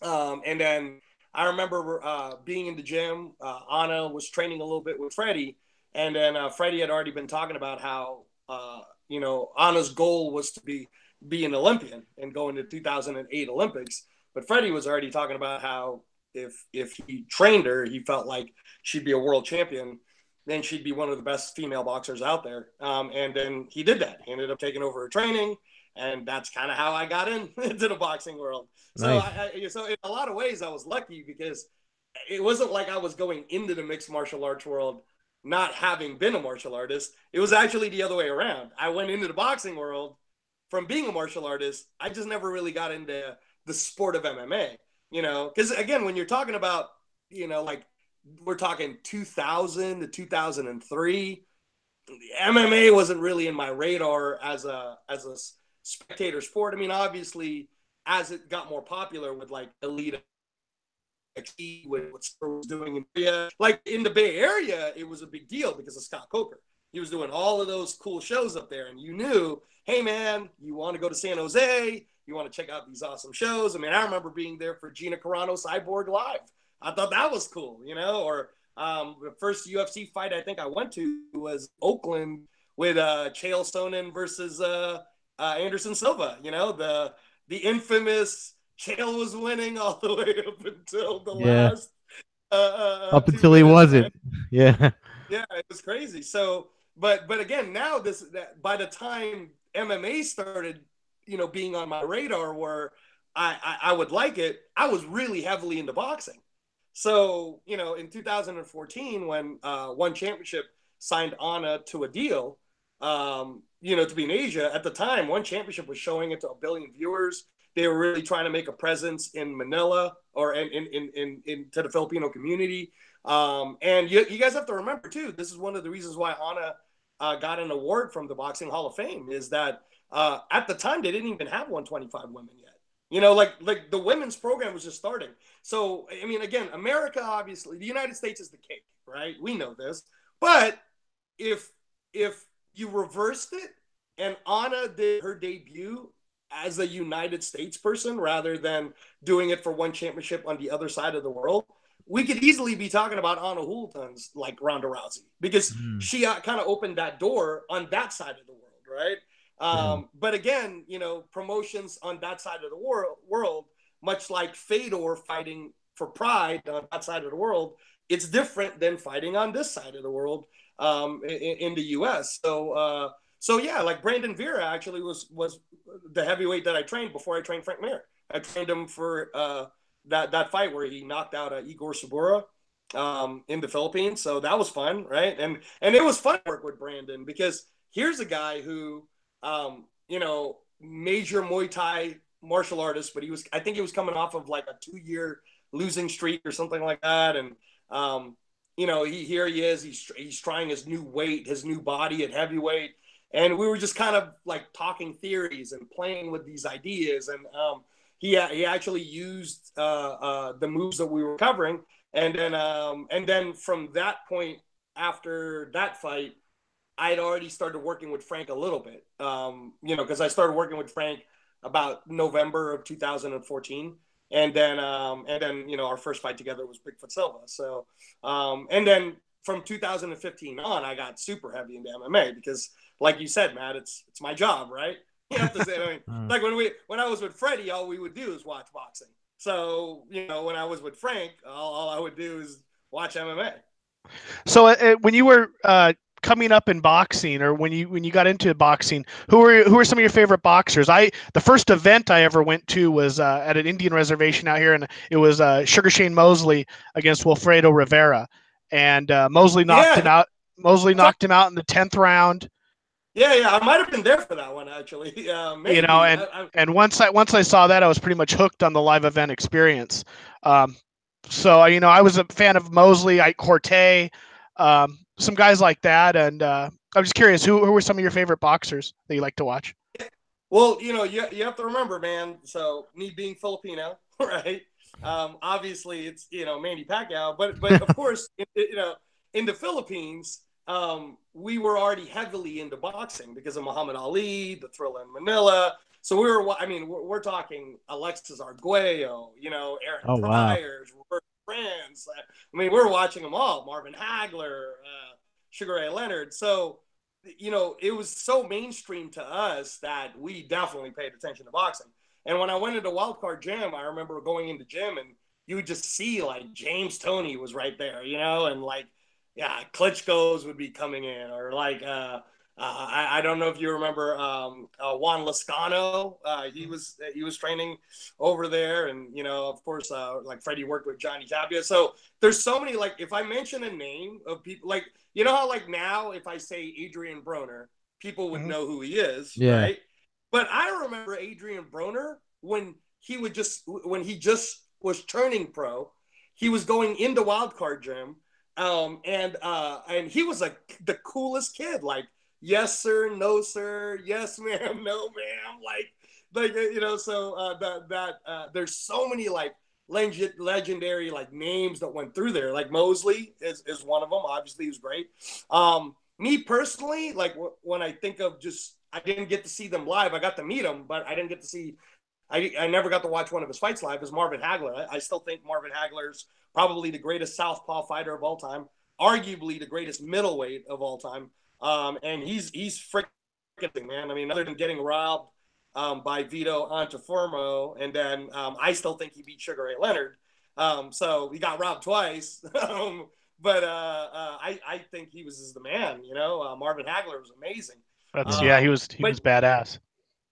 And then I remember being in the gym. Anna was training a little bit with Freddie. And then Freddie had already been talking about how, Anna's goal was to be an Olympian and go into 2008 Olympics. But Freddie was already talking about how if he trained her, he felt like she'd be a world champion, then she'd be one of the best female boxers out there. And then he did that. He ended up taking over her training. And that's kind of how I got into the boxing world. So, Nice. So in a lot of ways, I was lucky, because it wasn't like I was going into the mixed martial arts world not having been a martial artist. It was actually the other way around. I went into the boxing world from being a martial artist. I just never really got into the sport of MMA, because again, when you're talking about, like we're talking 2000 to 2003, MMA wasn't really in my radar as a spectator sport. I mean, obviously, as it got more popular with like Elite, with what Spur was doing in Korea, like in the Bay Area, it was a big deal because of Scott Coker. He was doing all of those cool shows up there, and you knew, hey man, you want to go to San Jose, you want to check out these awesome shows. I mean, I remember being there for Gina Carano Cyborg Live. I thought that was cool, or the first UFC fight I think I went to was Oakland with Chael Sonnen versus Anderson Silva. The infamous Chael was winning all the way up until the last. Up until he wasn't. Yeah. Yeah, it was crazy. So, but again, now by the time MMA started, being on my radar where I would like it, I was really heavily into boxing. So, in 2014, when One Championship signed Anna to a deal, to be in Asia, at the time, One Championship was showing it to 1 billion viewers. They were really trying to make a presence in Manila or into the Filipino community. And you guys have to remember, too, this is one of the reasons why Anna got an award from the Boxing Hall of Fame, is that at the time, they didn't even have 125 women yet. Like the women's program was just starting. So, I mean, again, America, obviously, the United States is the cake, right? We know this. But if you reversed it and Anna did her debut as a United States person rather than doing it for One Championship on the other side of the world, we could easily be talking about Anna Julaton's like Ronda Rousey, because she kind of opened that door on that side of the world, right? But again, promotions on that side of the world, much like Fedor fighting for Pride on that side of the world, it's different than fighting on this side of the world in the U.S. So yeah, like Brandon Vera actually was the heavyweight that I trained before I trained Frank Mir. I trained him for that fight where he knocked out Igor Sabura in the Philippines. So that was fun, right? And it was fun to work with Brandon, because here's a guy who major Muay Thai martial artist, but I think he was coming off of like a 2-year losing streak or something like that. And, here he is, he's trying his new weight, his new body at heavyweight. And we were just kind of like talking theories and playing with these ideas. And he actually used the moves that we were covering. And then from that point, after that fight, I'd already started working with Frank a little bit, because I started working with Frank about November of 2014. And then, our first fight together was Bigfoot Silva. So, and then from 2015 on, I got super heavy into MMA because, like you said, Matt, it's my job, right? You have to say, I mean, like when I was with Freddie, all we would do is watch boxing. So, when I was with Frank, all I would do is watch MMA. So when you were coming up in boxing, or when you got into boxing, who were some of your favorite boxers? The first event I ever went to was at an Indian reservation out here, and it was Sugar Shane Mosley against Wilfredo Rivera, and Mosley knocked him out. Mosley knocked him out in the 10th round. Yeah, I might have been there for that one actually. Maybe. And once I saw that, I was pretty much hooked on the live event experience. So I was a fan of Mosley, Corte, some guys like that, and I'm just curious, who were some of your favorite boxers that you like to watch? Well, you have to remember, man. So me being Filipino, right? Obviously, it's Manny Pacquiao, but of course, in the Philippines, we were already heavily into boxing because of Muhammad Ali, the Thrilla in Manila. So we're talking Alexis Arguello, Aaron Pryor, Robert Franz. We're watching them all. Marvin Hagler, Sugar Ray Leonard. So, it was so mainstream to us that we definitely paid attention to boxing. And when I went into Wildcard Gym, I remember going into gym and you would just see like James Toney was right there, and like, yeah, Klitschko's would be coming in, or like I don't know if you remember Juan Lascano. He was training over there, and of course, like Freddie worked with Johnny Tapia. So there's so many. Like if I mention a name of people, like how like now if I say Adrian Broner, people would know who he is, right? But I remember Adrian Broner when he just was turning pro. He was going into Wildcard Gym, and he was like the coolest kid, like. Yes, sir. No, sir. Yes, ma'am. No, ma'am. So there's so many like legendary like names that went through there. Like Mosley is one of them. Obviously, he was great. Me personally, like when I think of I didn't get to see them live. I got to meet them, but I didn't get to see. I never got to watch one of his fights live. Is Marvin Hagler. I still think Marvin Hagler's probably the greatest southpaw fighter of all time, arguably the greatest middleweight of all time. And he's freaking, man. I mean, other than getting robbed by Vito Antuofermo, and then I still think he beat Sugar Ray Leonard. So he got robbed twice. But I think he was the man. Marvin Hagler was amazing. He was badass.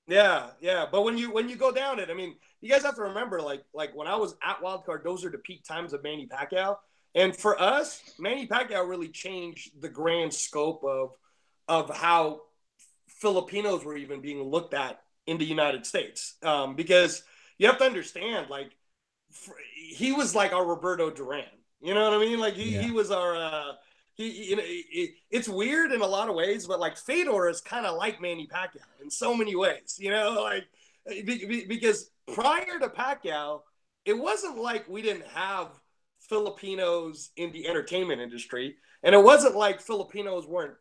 Yeah. But when you go down it, I mean, you guys have to remember, like when I was at Wildcard, those are the peak times of Manny Pacquiao. And for us, Manny Pacquiao really changed the grand scope of how Filipinos were even being looked at in the United States. Because you have to understand, like, he was like our Roberto Duran. You know what I mean? Like, he was our it's weird in a lot of ways, but like Fedor is kind of like Manny Pacquiao in so many ways, like because prior to Pacquiao, it wasn't like we didn't have Filipinos in the entertainment industry, and it wasn't like Filipinos weren't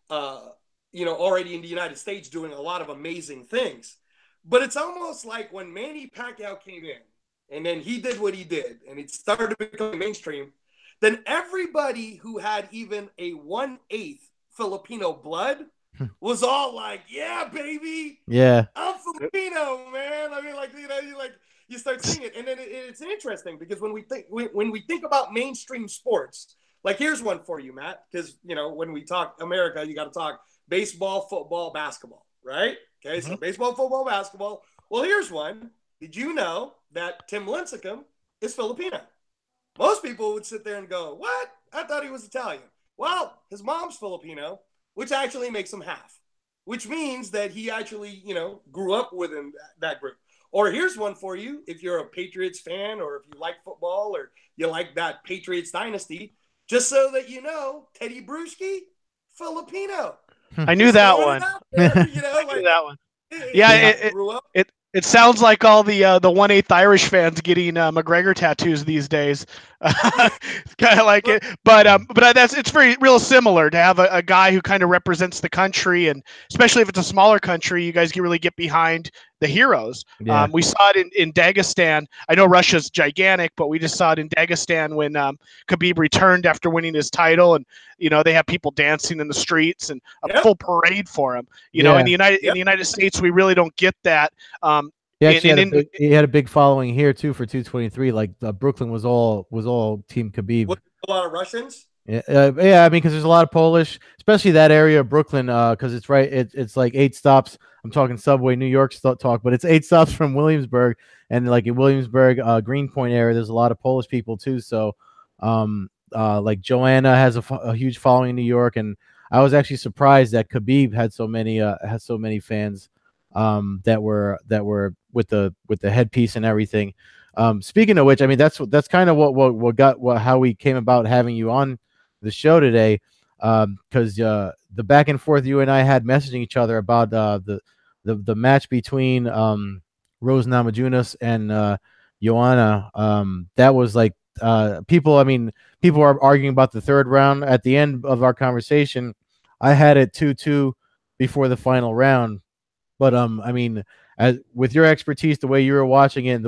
already in the United States doing a lot of amazing things. But it's almost like when Manny Pacquiao came in and then he did what he did and it started becoming mainstream, then everybody who had even a 1/8 Filipino blood was all like, yeah, baby. Yeah. I'm Filipino, man. I mean, you start seeing it, and then it's interesting because when we think about mainstream sports, like here's one for you, Matt, because when we talk America, you got to talk baseball, football, basketball, right? Okay, so baseball, football, basketball. Well, here's one. Did you know that Tim Lincecum is Filipino? Most people would sit there and go, "What? I thought he was Italian." Well, his mom's Filipino, which actually makes him half, which means that he actually grew up within that group. Or here's one for you. If you're a Patriots fan or if you like football or you like that Patriots dynasty, just so that you know, Teddy Bruschi, Filipino. I knew that one. I knew that one. Yeah, it sounds like all the 1/8 Irish fans getting McGregor tattoos these days. Kind of like it, but it's very real similar to have a guy who kind of represents the country, and especially if it's a smaller country, you guys can really get behind the heroes. Yeah. We saw it in Dagestan. I know Russia's gigantic, but we just saw it in Dagestan when Khabib returned after winning his title, and they have people dancing in the streets and a full parade for him. In the United States, we really don't get that. He actually had a big following here too for 223. Like Brooklyn was all Team Khabib. What, a lot of Russians. Yeah. I mean, because there's a lot of Polish, especially that area of Brooklyn. Because it's right. It's like 8 stops. I'm talking subway, New York talk, but it's 8 stops from Williamsburg, and like in Williamsburg, Greenpoint area, there's a lot of Polish people too. So, like Joanna has a huge following in New York, and I was actually surprised that Khabib had so many fans. That were with the headpiece and everything. Speaking of which, I mean that's kind of how we came about having you on the show today, because the back and forth you and I had messaging each other about the match between Rose Namajunas and Joanna. That was like people are arguing about the third round. At the end of our conversation, I had it 2-2 before the final round. But I mean, with your expertise, the way you were watching it,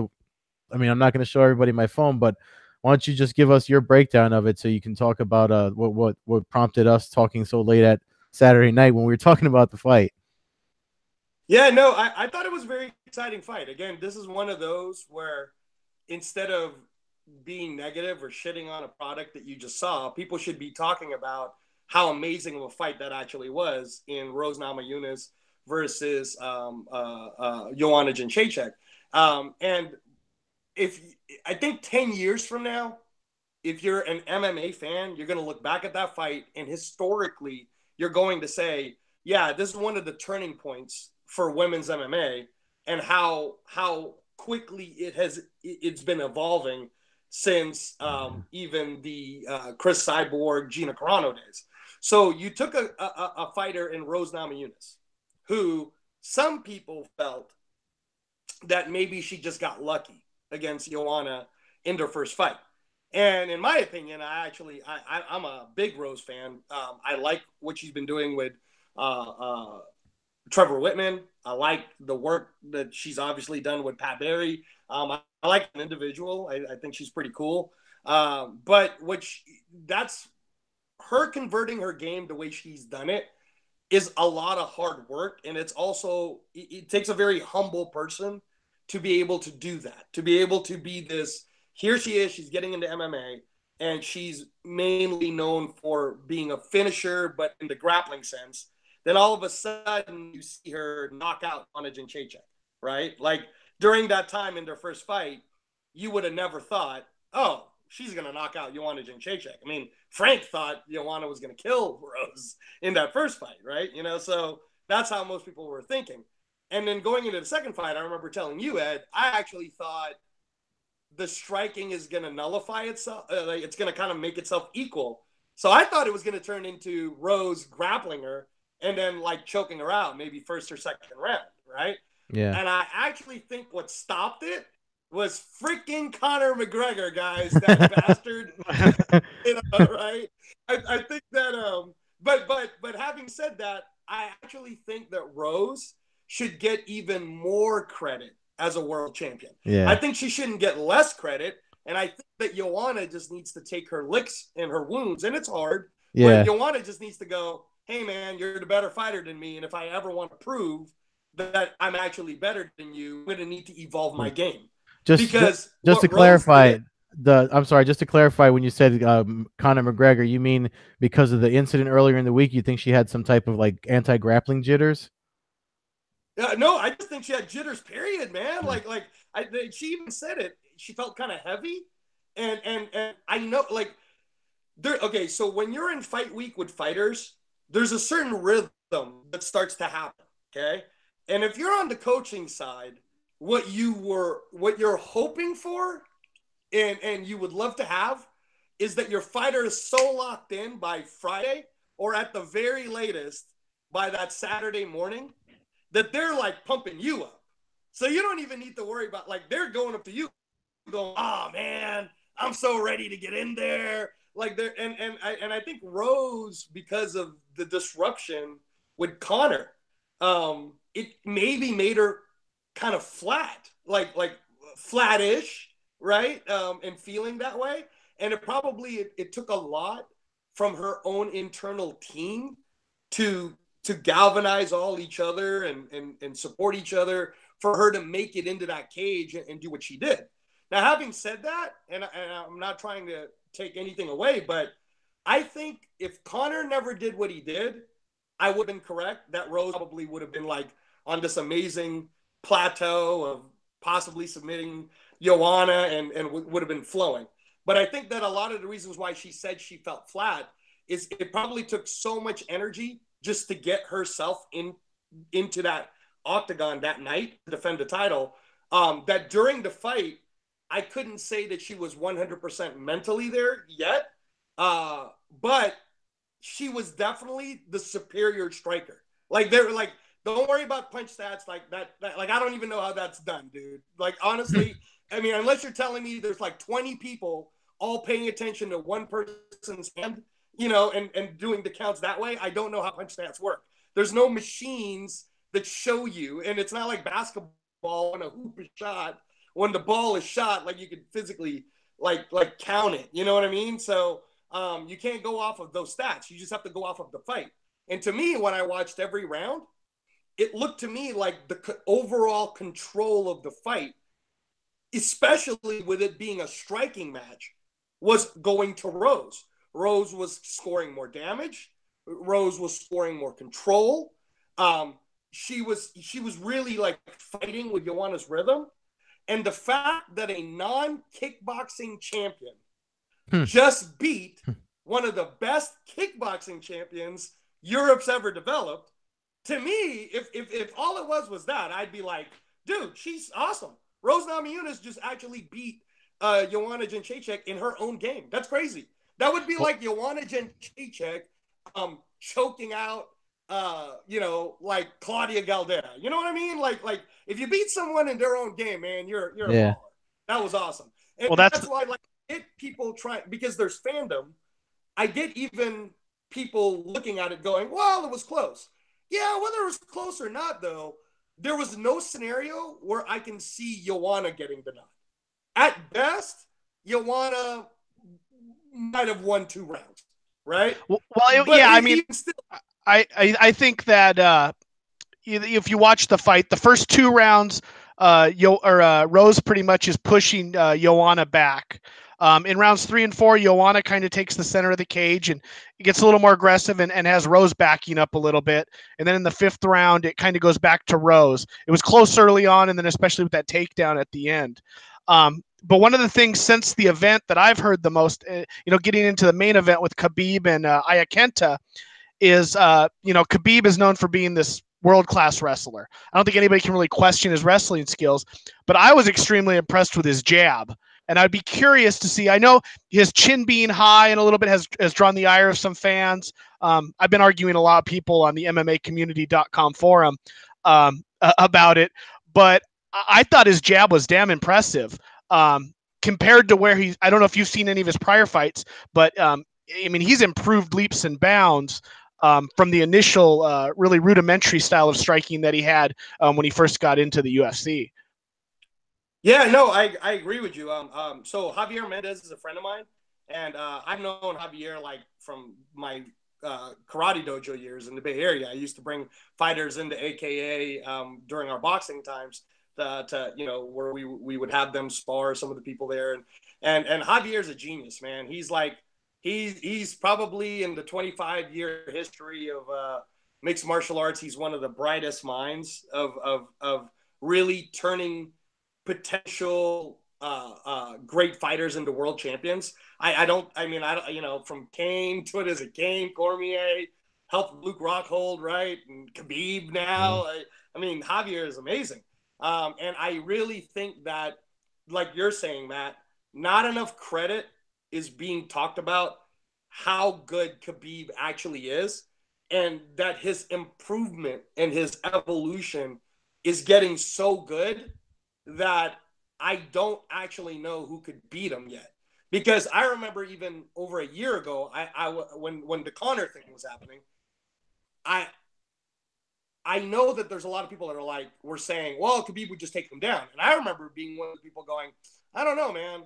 I'm not going to show everybody my phone, but why don't you just give us your breakdown of it so you can talk about what prompted us talking so late at Saturday night when we were talking about the fight? Yeah, no, I thought it was a very exciting fight. Again, this is one of those where instead of being negative or shitting on a product that you just saw, people should be talking about how amazing of a fight that actually was in Rose Namajunas versus Joanna Jędrzejczyk. And I think 10 years from now, if you're an MMA fan, you're going to look back at that fight, and historically, you're going to say, yeah, this is one of the turning points for women's MMA, and how quickly it's been evolving since even the Chris Cyborg, Gina Carano days. So you took a fighter in Rose Namajunas, who some people felt that maybe she just got lucky against Joanna in their first fight. And in my opinion, I'm a big Rose fan. I like what she's been doing with Trevor Whitman. I like the work that she's obviously done with Pat Barry. I like an individual. I think she's pretty cool. But that's her converting her game the way she's done it is a lot of hard work. And it's also, it takes a very humble person to be able to do that, to be able to be this. Here she is, she's getting into MMA, and she's mainly known for being a finisher, but in the grappling sense. Then all of a sudden, you see her knock out Joanna Jędrzejczyk, right? Like, during that time in their first fight, you would have never thought, oh, she's going to knock out Joanna Jędrzejczyk. I mean, Frank thought Joanna was going to kill Rose in that first fight, right? You know, so that's how most people were thinking. And then going into the second fight, I remember telling you, Ed, I actually thought the striking is going to nullify itself. It's going to kind of make itself equal. So I thought it was going to turn into Rose grappling her and then like choking her out, maybe first or second round, right? Yeah. And I actually think what stopped it was freaking Conor McGregor, guys. That bastard, right? I think that, but having said that, I actually think that Rose should get even more credit as a world champion. Yeah. I think she shouldn't get less credit. And I think that Joanna just needs to take her licks and her wounds. And it's hard. Yeah. But Joanna just needs to go, hey, man, you're the better fighter than me. And if I ever want to prove that I'm actually better than you, I'm going to need to evolve my game. Just to clarify, just to clarify, when you said Conor McGregor, you mean because of the incident earlier in the week, you think she had some type of like anti-grappling jitters? No, I just think she had jitters, period, man. She even said it. She felt kind of heavy. And I know, like, okay, so when you're in fight week with fighters, there's a certain rhythm that starts to happen, okay? And if you're on the coaching side, what you're hoping for and you would love to have is that your fighter is so locked in by Friday or at the very latest by that Saturday morning that they're like pumping you up. So you don't even need to worry about, like, they're going up to you going, oh man, I'm so ready to get in there. Like they're, and I think Rose, because of the disruption with Conor, it maybe made her kind of flat, like flattish, right? And feeling that way. And it probably, it took a lot from her own internal team to galvanize all each other and support each other for her to make it into that cage and do what she did. Now, having said that, and I'm not trying to take anything away, but I think if Conor never did what he did, I would have been correct that Rose probably would have been like on this amazing plateau of possibly submitting Joanna and would have been flowing. But I think that a lot of the reasons why she said she felt flat is it probably took so much energy just to get herself into that octagon that night to defend the title, that during the fight, I couldn't say that she was 100% mentally there yet, but she was definitely the superior striker. Like, they were like, don't worry about punch stats like that. Like, I don't even know how that's done, dude. Like, honestly, I mean, unless you're telling me there's like 20 people all paying attention to one person's hand, you know, and doing the counts that way, I don't know how punch stats work. There's no machines that show you, and it's not like basketball when a hoop is shot. When the ball is shot, like you can physically like count it. You know what I mean? So you can't go off of those stats. You just have to go off of the fight. And to me, when I watched every round, it looked to me like the overall control of the fight, especially with it being a striking match, was going to Rose. Rose was scoring more damage. Rose was scoring more control. She was really like fighting with Joanna's rhythm. And the fact that a non-kickboxing champion just beat one of the best kickboxing champions Europe's ever developed, to me, if all it was that, I'd be like, dude, she's awesome. Rose Namajunas just actually beat Joanna Jędrzejczyk in her own game. That's crazy. That would be like Joanna Jędrzejczyk choking out, like Claudia Galdera. You know what I mean? Like if you beat someone in their own game, man, you're a baller. That was awesome. And well, that's why I get people trying, because there's fandom. I get even people looking at it going, well, it was close. Yeah, whether it was close or not, though, there was no scenario where I can see Joanna getting the nod. At best, Joanna might have won 2 rounds, right? Well, yeah, I mean, still, I think that if you watch the fight, the first 2 rounds, Rose pretty much is pushing Joanna back. In rounds 3 and 4, Joanna kind of takes the center of the cage and gets a little more aggressive and has Rose backing up a little bit. And then in the 5th round, it kind of goes back to Rose. It was close early on, and then especially with that takedown at the end. But one of the things since the event that I've heard the most, getting into the main event with Khabib and Iaquinta, is, Khabib is known for being this world-class wrestler. I don't think anybody can really question his wrestling skills, but I was extremely impressed with his jab. And I'd be curious to see, I know his chin being high and a little bit has drawn the ire of some fans. I've been arguing a lot of people on the MMAcommunity.com forum about it, but I thought his jab was damn impressive compared to where I don't know if you've seen any of his prior fights, but he's improved leaps and bounds from the initial really rudimentary style of striking that he had when he first got into the UFC. Yeah, no, I agree with you. So Javier Mendez is a friend of mine, and I've known Javier like from my karate dojo years in the Bay Area. I used to bring fighters into AKA during our boxing times to where we would have them spar some of the people there, and Javier's a genius, man. He's probably in the 25-year history of mixed martial arts. He's one of the brightest minds of really turning potential great fighters into world champions. From Kane to it as a Kane, Cormier, helped Luke Rockhold, right? And Khabib now. Javier is amazing. And I really think that, like you're saying, Matt, not enough credit is being talked about how good Khabib actually is, and that his improvement and his evolution is getting so good that I don't actually know who could beat him yet. Because I remember even over a year ago, when the Conor thing was happening, I know that there's a lot of people that were saying, well, Khabib would just take him down. And I remember being one of the people going, I don't know, man.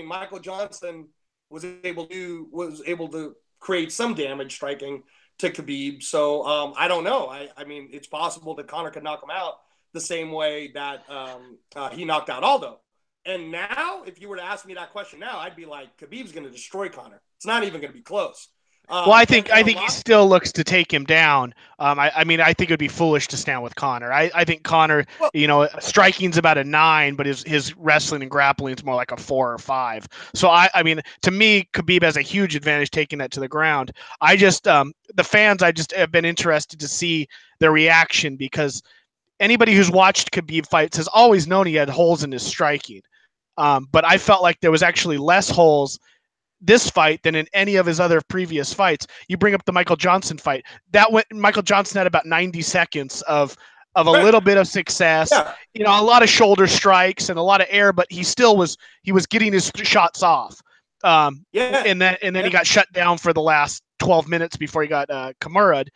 Michael Johnson was able to create some damage striking to Khabib. So I don't know. It's possible that Conor could knock him out the same way that he knocked out Aldo. And now, if you were to ask me that question now, I'd be like, Khabib's going to destroy Conor. It's not even going to be close. Well, I think he still looks to take him down. I think it would be foolish to stand with Conor. I think Conor, striking's about a 9, but his wrestling and grappling is more like a 4 or 5. So to me, Khabib has a huge advantage taking that to the ground. The fans, I just have been interested to see their reaction, because anybody who's watched Khabib fights has always known he had holes in his striking. But I felt like there was actually less holes this fight than in any of his other previous fights. You bring up the Michael Johnson fight. Michael Johnson had about 90 seconds of a little bit of success, a lot of shoulder strikes and a lot of air, but he was getting his shots off. And then he got shut down for the last 12 minutes before he got Kimura'd.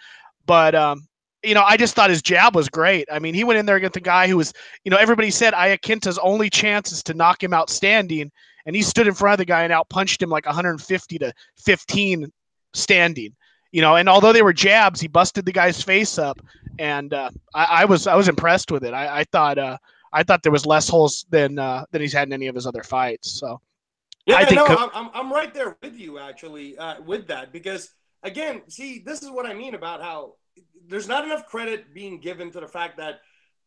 But I just thought his jab was great. He went in there against a guy who was, everybody said Iaquinta's only chance is to knock him out standing, and he stood in front of the guy and outpunched him like 150-15 standing. And although they were jabs, he busted the guy's face up, and I was impressed with it. I thought there was less holes than he's had in any of his other fights. So I'm right there with you actually with that, because again, see, this is what I mean about how there's not enough credit being given to the fact that,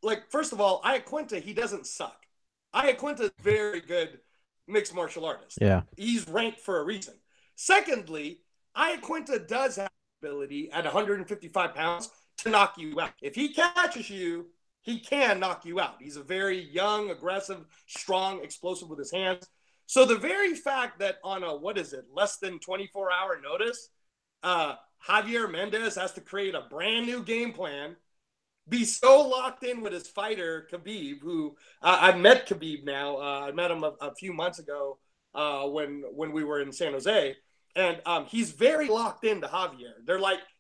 like, first of all, Iaquinta, he doesn't suck. Iaquinta is a very good mixed martial artist. Yeah. He's ranked for a reason. Secondly, Iaquinta does have the ability at 155 pounds to knock you out. If he catches you, he can knock you out. He's a very young, aggressive, strong, explosive with his hands. So the very fact that on a, less than 24-hour notice, Javier Mendez has to create a brand new game plan, be so locked in with his fighter, Khabib, who I met Khabib now. I met him a few months ago when we were in San Jose. And he's very locked into Javier.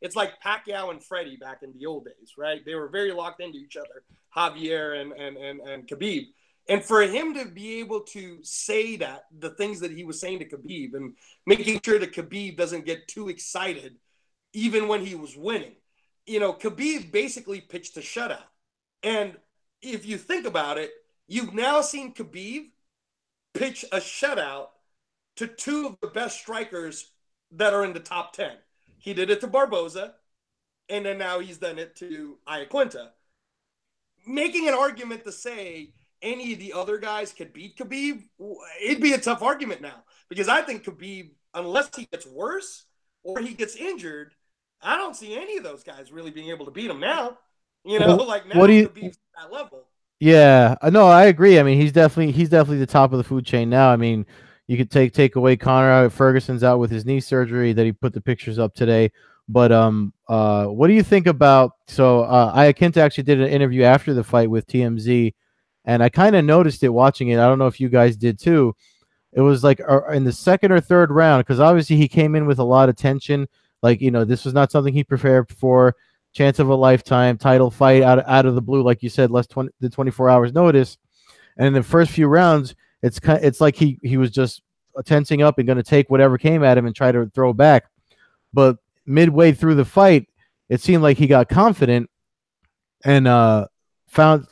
It's like Pacquiao and Freddie back in the old days, right? They were very locked into each other, Javier and Khabib. And for him to be able to say that, the things that he was saying to Khabib, and making sure that Khabib doesn't get too excited, even when he was winning. Khabib basically pitched a shutout. And if you think about it, you've now seen Khabib pitch a shutout to two of the best strikers that are in the top 10. He did it to Barboza, and then now he's done it to Iaquinta. Making an argument to say any of the other guys could beat Khabib, it'd be a tough argument now. Because I think Khabib, unless he gets worse or he gets injured, I don't see any of those guys really being able to beat him now. Now Khabib's at that level. Yeah, no, I agree. I mean, he's definitely the top of the food chain now. I mean, you could take away Conor out. Ferguson's out with his knee surgery that he put the pictures up today. But what do you think about? So Iaquinta actually did an interview after the fight with TMZ, and I kind of noticed it watching it. I don't know if you guys did too. It was like in the second or third round, because obviously he came in with a lot of tension. Like, this was not something he prepared for. Chance of a lifetime title fight out of the blue, like you said, less than 24 hours notice. And in the first few rounds, it's like he was just tensing up and going to take whatever came at him and try to throw back. But midway through the fight, it seemed like he got confident and found,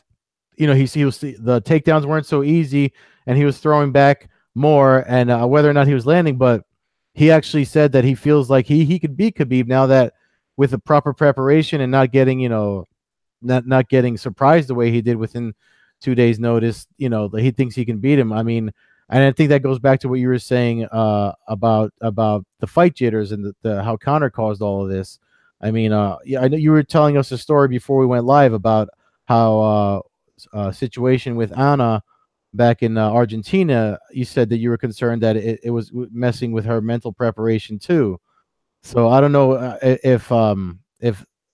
he was the takedowns weren't so easy, and he was throwing back more, and whether or not he was landing, but he actually said that he feels like he could beat Khabib now that with the proper preparation and not getting, not getting surprised the way he did within 2 days notice, he thinks he can beat him. I mean, and I think that goes back to what you were saying about the fight jitters and the how Conor caused all of this. I mean, yeah, I know you were telling us a story before we went live about how situation with Anna back in Argentina. You said that you were concerned that it was messing with her mental preparation too. So I don't know if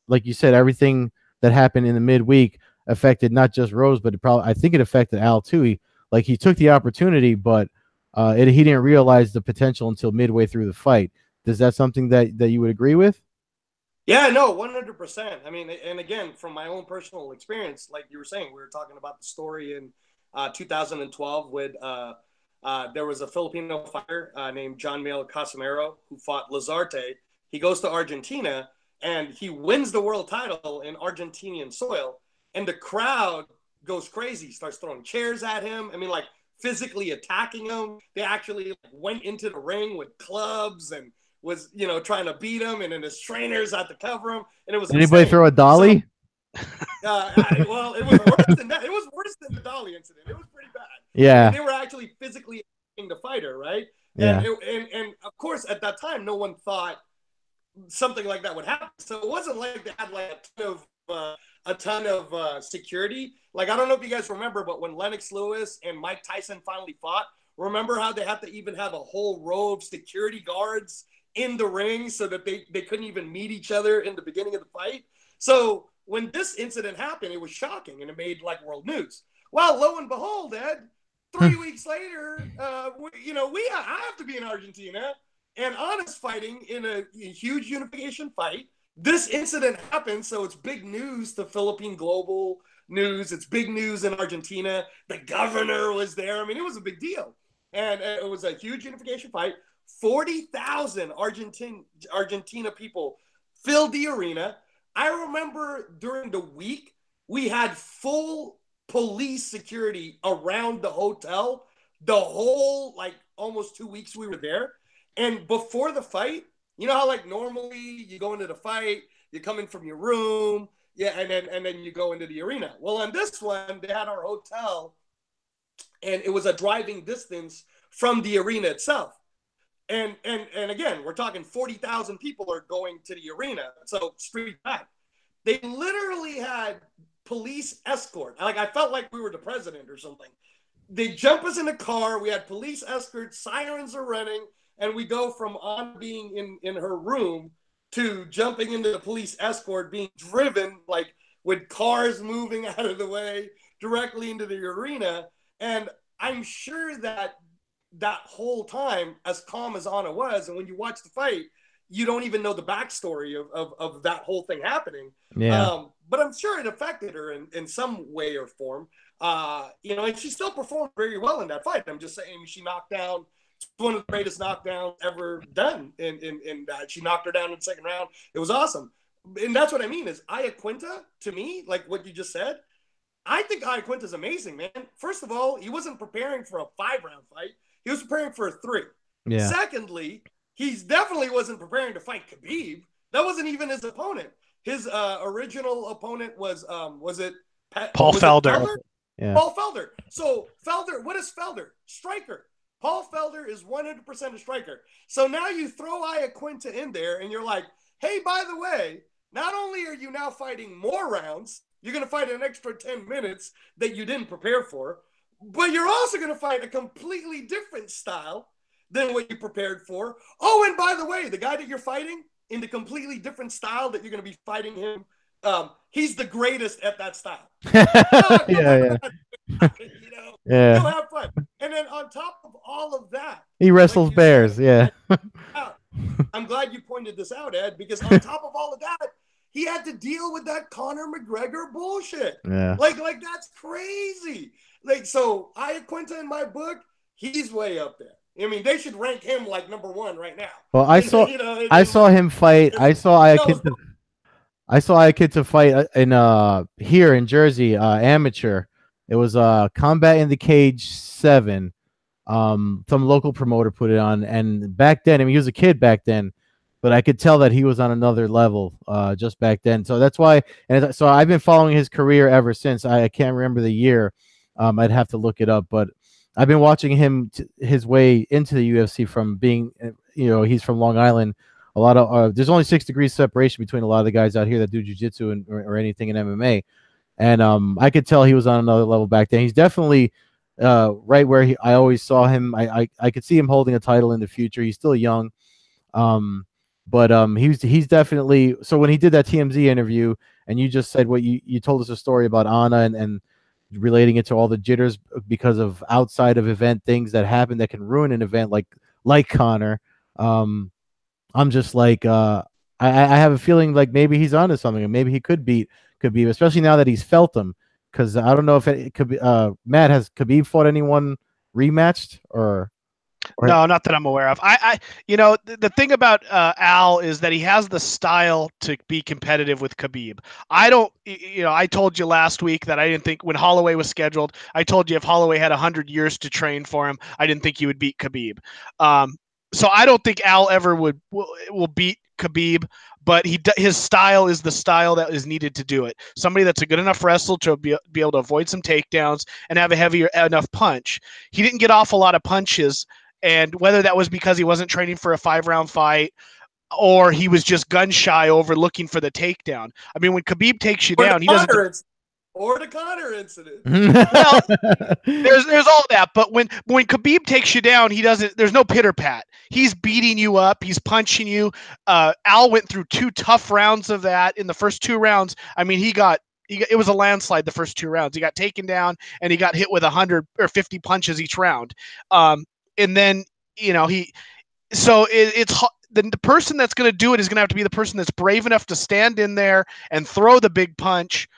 like you said, everything that happened in the midweek affected not just Rose, but I think it affected Al too. He took the opportunity, but he didn't realize the potential until midway through the fight. Is that something that you would agree with? Yeah, no, 100%. I mean, and again, from my own personal experience, like you were saying, we were talking about the story in 2012 with there was a Filipino fighter named John Mail Casimero who fought Lazarte. He goes to Argentina and he wins the world title in Argentinian soil, and the crowd goes crazy, starts throwing chairs at him. I mean, like physically attacking him. They actually went into the ring with clubs and was, trying to beat him, and then his trainers had to cover him. And it was anybody insane. Throw a dolly? Well, it was worse than that. It was worse than the dolly incident. It was pretty bad. Yeah. I mean, they were actually physically attacking the fighter, right? Yeah. And of course, at that time, no one thought something like that would happen. So it wasn't like they had like a ton of security. Like, I don't know if you guys remember, but when Lennox Lewis and Mike Tyson finally fought, remember how they had to even have a whole row of security guards in the ring so that they couldn't even meet each other in the beginning of the fight? So when this incident happened, it was shocking and it made like world news. Well, lo and behold, Ed, 3 weeks later, I have to be in Argentina and Anna's fighting in a huge unification fight. This incident happened, so it's big news to Philippine Global News. It's big news in Argentina. The governor was there. I mean, it was a big deal. And it was a huge unification fight. 40,000 Argentina people filled the arena. I remember during the week, we had full police security around the hotel. The whole, almost 2 weeks we were there. And before the fight, You know how like normally you go into the fight, you come in from your room, yeah, and then you go into the arena. Well, on this one, they had our hotel, and it was a driving distance from the arena itself. And again, we're talking 40,000 people are going to the arena, so street back. They literally had police escort. Like I felt like we were the president or something. They jump us in the car. We had police escort, sirens are running, and we go from on being in her room to jumping into the police escort, being driven like with cars moving out of the way directly into the arena. And I'm sure that whole time, as calm as Anna was, and when you watch the fight, you don't even know the backstory of that whole thing happening. Yeah. But I'm sure it affected her in some way or form. You know, and she still performed very well in that fight. I'm just saying she knocked down one of the greatest knockdowns ever done. In that she knocked her down in the second round. It was awesome. And that's what I mean is Iaquinta, to me, like what you just said, I think Iaquinta is amazing, man. First of all, he wasn't preparing for a 5-round fight. He was preparing for a 3. Yeah. Secondly, he definitely wasn't preparing to fight Khabib. That wasn't even his opponent. His original opponent was it Paul Felder? Felder? Yeah. Paul Felder. So Felder, what is Felder? Striker. Paul Felder is 100% a striker. So now you throw Iaquinta in there and you're like, hey, by the way, not only are you now fighting more rounds, you're going to fight an extra 10 minutes that you didn't prepare for, but you're also going to fight a completely different style than what you prepared for. Oh, and by the way, the guy that you're fighting in the completely different style that you're going to be fighting him, he's the greatest at that style. Yeah. You know, Yeah. you'll have fun. And then on top of all of that, He wrestles like you bears. said, Yeah. I'm glad you pointed this out, Ed, because on top of all of that, he had to deal with that Conor McGregor bullshit. Yeah. Like that's crazy. Like, so Iaquinta in my book, he's way up there. I mean, they should rank him like number 1 right now. Well, I saw him fight. I saw Iaquinta. I saw Iaquinta fight in here in Jersey, amateur. It was Combat in the Cage 7. Some local promoter put it on, and back then, I mean, he was a kid back then, but I could tell that he was on another level just back then. So that's why, and so I've been following his career ever since. I can't remember the year. I'd have to look it up, but I've been watching him his way into the UFC from being, you know, he's from Long Island. A lot of there's only 6 degrees separation between a lot of the guys out here that do jiu-jitsu or anything in MMA, and I could tell he was on another level back then. He's definitely right where I always saw him. I could see him holding a title in the future. He's still young, but he's definitely. So when he did that TMZ interview, and you just said what you told us a story about Anna and relating it to all the jitters because of outside of event things that happen that can ruin an event like Conor. I'm just like I have a feeling like maybe he's onto something, and maybe he could beat Khabib, especially now that he's felt him. Because I don't know if it could be. Matt, has Khabib fought anyone rematched or? No, not that I'm aware of. You know, the thing about Al is that he has the style to be competitive with Khabib. I don't, you know, I told you last week that I didn't think when Holloway was scheduled, I told you if Holloway had 100 years to train for him, I didn't think he would beat Khabib. So I don't think Al ever will beat Khabib, but his style is the style that is needed to do it. Somebody that's a good enough wrestler to be able to avoid some takedowns and have a heavier enough punch. He didn't get off a lot of punches. And whether that was because he wasn't training for a 5-round fight or he was just gun shy over looking for the takedown. I mean, when Khabib takes you down, he doesn't. Or the Conor incident. Well, there's all that, but when Khabib takes you down, he doesn't. There's no pitter pat. He's beating you up. He's punching you. Al went through 2 tough rounds of that. In the first 2 rounds, I mean, it was a landslide. The first 2 rounds, he got taken down and he got hit with 100 or 50 punches each round. And then, you know, it's the person that's going to do it is going to have to be the person that's brave enough to stand in there and throw the big punch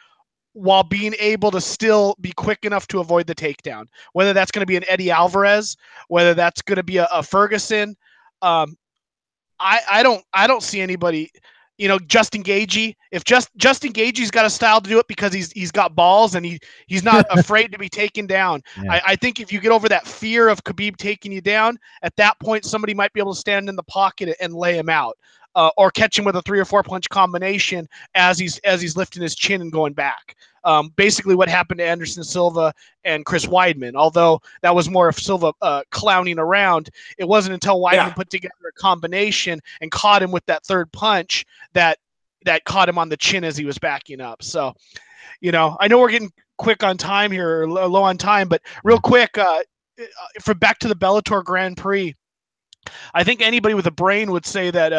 while being able to still be quick enough to avoid the takedown. Whether that's going to be an Eddie Alvarez, whether that's going to be a Ferguson. I don't see anybody. Justin Gaethje. If Justin Gaethje's got a style to do it because he's got balls and he's not afraid to be taken down. Yeah. I think if you get over that fear of Khabib taking you down, at that point somebody might be able to stand in the pocket and lay him out, or catch him with a 3 or 4 punch combination as he's lifting his chin and going back. Basically, what happened to Anderson Silva and Chris Weidman. Although that was more of Silva clowning around, it wasn't until Weidman put together a combination and caught him with that third punch that caught him on the chin as he was backing up. So, I know we're getting quick on time here, or low on time, but real quick, for back to the Bellator Grand Prix. I think anybody with a brain would say that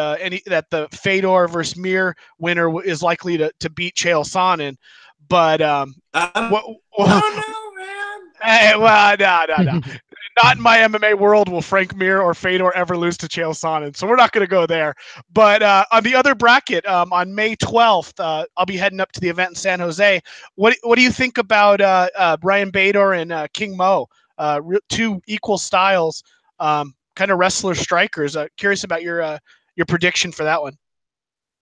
that the Fedor versus Mir winner is likely to beat Chael Sonnen, but I don't know, man. Well, no. Not in my MMA world will Frank Mir or Fedor ever lose to Chael Sonnen, so we're not going to go there. But on the other bracket, on May 12th, I'll be heading up to the event in San Jose. What do you think about Ryan Bader and King Mo? Two equal styles, kind of wrestler strikers. Curious about your prediction for that one.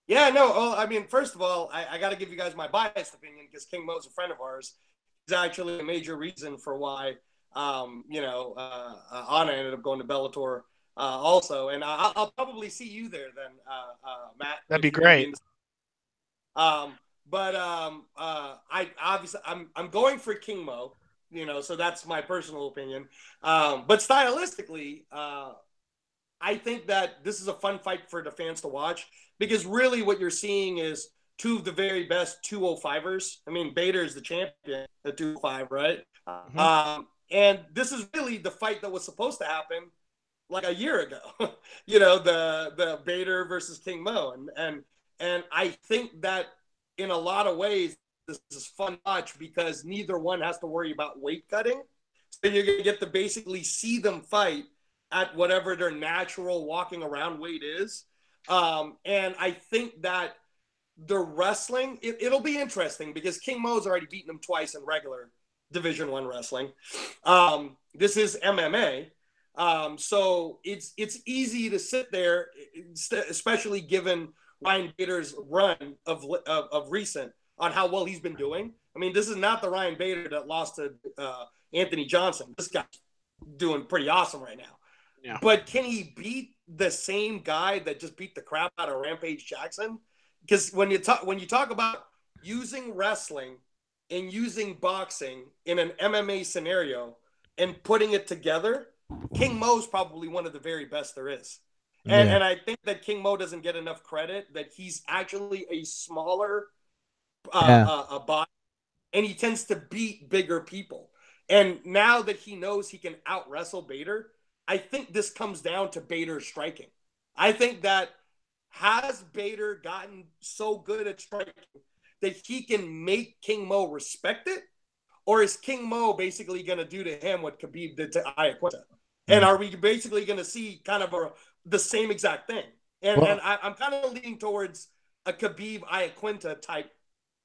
Yeah, no. Well, I mean, first of all, I got to give you guys my biased opinion because King Mo's a friend of ours. He's actually a major reason for why, Anna ended up going to Bellator also. And I'll probably see you there then, Matt. That'd be great. I obviously I'm going for King Mo, so that's my personal opinion. But stylistically, I think that this is a fun fight for the fans to watch because really what you're seeing is two of the very best 205ers. I mean, Bader is the champion at 205, right? Mm-hmm. And this is really the fight that was supposed to happen like a year ago, the Bader versus King Mo. And I think that in a lot of ways, this is fun to watch because neither one has to worry about weight cutting. So you're going to get to basically see them fight at whatever their natural walking around weight is. And I think that the wrestling, it'll be interesting because King Mo's already beaten him twice in regular Division I wrestling. This is MMA. So it's easy to sit there, especially given Ryan Bader's run of recent on how well he's been doing. I mean, this is not the Ryan Bader that lost to Anthony Johnson. This guy's doing pretty awesome right now. Yeah. But can he beat the same guy that just beat the crap out of Rampage Jackson? Because when you talk about using wrestling and using boxing in an MMA scenario and putting it together, King Mo's probably one of the very best there is. And I think that King Mo doesn't get enough credit, that he's actually a smaller body, and he tends to beat bigger people. And now that he knows he can out-wrestle Bader, I think this comes down to Bader striking. I think that has Bader gotten so good at striking that he can make King Mo respect it? Or is King Mo basically going to do to him what Khabib did to Iaquinta? And are we basically going to see kind of the same exact thing? And I'm kind of leaning towards a Khabib Iaquinta type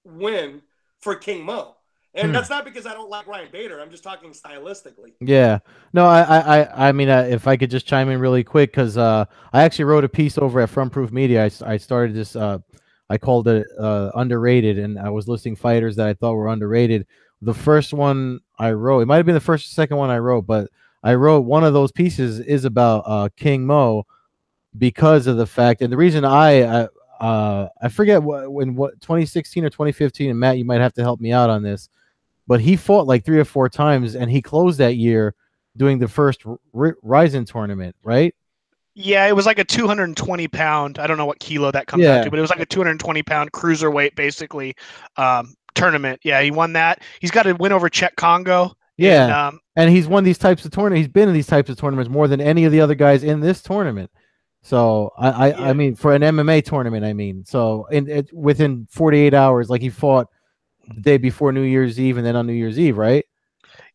win for King Mo. And that's not because I don't like Ryan Bader. I'm just talking stylistically. Yeah. No, I mean, if I could just chime in really quick, because I actually wrote a piece over at Front Proof Media. I started this, I called it Underrated, and I was listing fighters that I thought were underrated. The first one I wrote, it might have been the first or second one I wrote, but I wrote one of those pieces is about King Mo because of the fact, and the reason I forget what 2016 or 2015, and Matt, you might have to help me out on this, but he fought like 3 or 4 times, and he closed that year doing the first Ryzen tournament, right? Yeah, it was like a 220-pound. I don't know what kilo that comes out to, but it was like a 220-pound cruiserweight, basically, tournament. Yeah, he won that. He's got a win over Czech Congo. Yeah, and he's won these types of tournaments. He's been in these types of tournaments more than any of the other guys in this tournament. So I mean, for an MMA tournament, I mean, so within 48 hours, like he fought the day before New Year's Eve and then on New Year's Eve, right?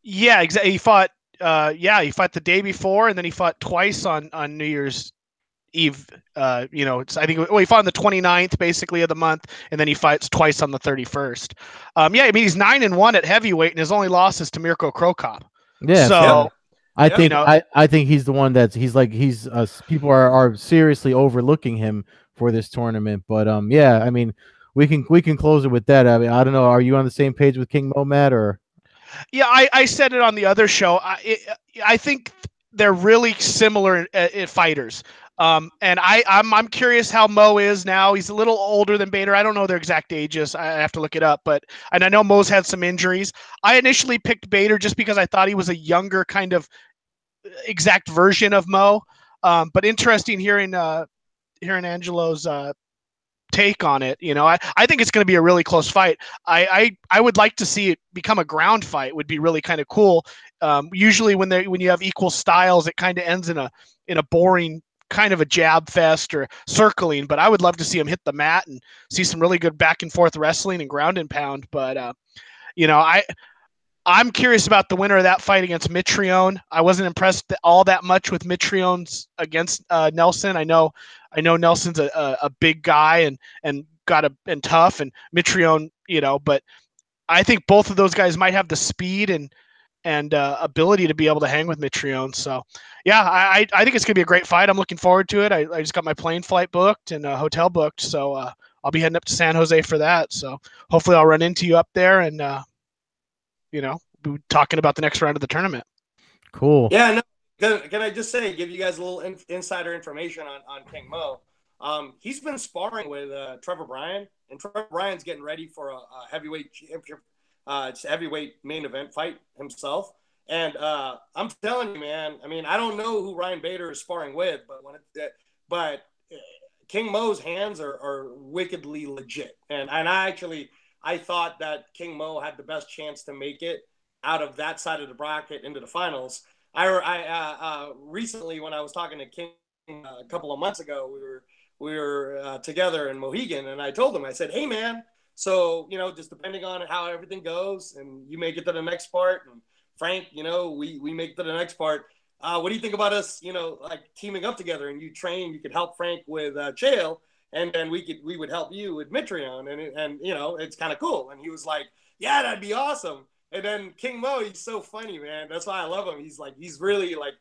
Yeah, exactly. He fought he fought the day before, and then he fought twice on New Year's Eve. I think he fought on the 29th basically of the month, and then he fights twice on the 31st. I mean, he's 9-1 at heavyweight, and his only loss is to Mirko Krokop. Yeah. So I Yeah. think You know, I think he's the one he's people are seriously overlooking him for this tournament. But yeah, I mean we can close it with that. I mean, I don't know. Are you on the same page with King Mo, Matt, or? yeah, I said it on the other show. I think they're really similar fighters. And I'm curious how Mo is now. He's a little older than Bader. I don't know their exact ages. I have to look it up. And I know Mo's had some injuries. I initially picked Bader just because I thought he was a younger kind of exact version of Mo. But interesting hearing Angelo's take on it. I think it's going to be a really close fight. I would like to see it become a ground fight. Would be really kind of cool. Usually when you have equal styles, it kind of ends in a boring kind of a jab fest or circling. But I would love to see him hit the mat and see some really good back and forth wrestling and ground and pound. But I'm curious about the winner of that fight against Mitrione. I wasn't impressed all that much with Mitrione's against Nelson. I know Nelson's a big guy and and tough, and Mitrione, but I think both of those guys might have the speed and ability to be able to hang with Mitrione. So, yeah, I think it's gonna be a great fight. I'm looking forward to it. I just got my plane flight booked and hotel booked, so I'll be heading up to San Jose for that. So hopefully I'll run into you up there and be talking about the next round of the tournament. Cool. Yeah, no, can I just say, give you guys a little insider information on King Mo. He's been sparring with Trevor Bryan, and Trevor Bryan's getting ready for a heavyweight championship, heavyweight main event fight himself. And I'm telling you, man, I mean, I don't know who Ryan Bader is sparring with, but King Mo's hands are wickedly legit. And I thought that King Mo had the best chance to make it out of that side of the bracket into the finals. I recently, when I was talking to King a couple of months ago, we were together in Mohegan, and I told him, I said, "Hey, man, so just depending on how everything goes, and you make it to the next part, and Frank, we make it to the next part. What do you think about us, like teaming up together, and you could help Frank with Chael, and then we would help you with Mitrione, and it's kind of cool." And he was like, "Yeah, that'd be awesome." And then King Mo, he's so funny, man. That's why I love him. He's really like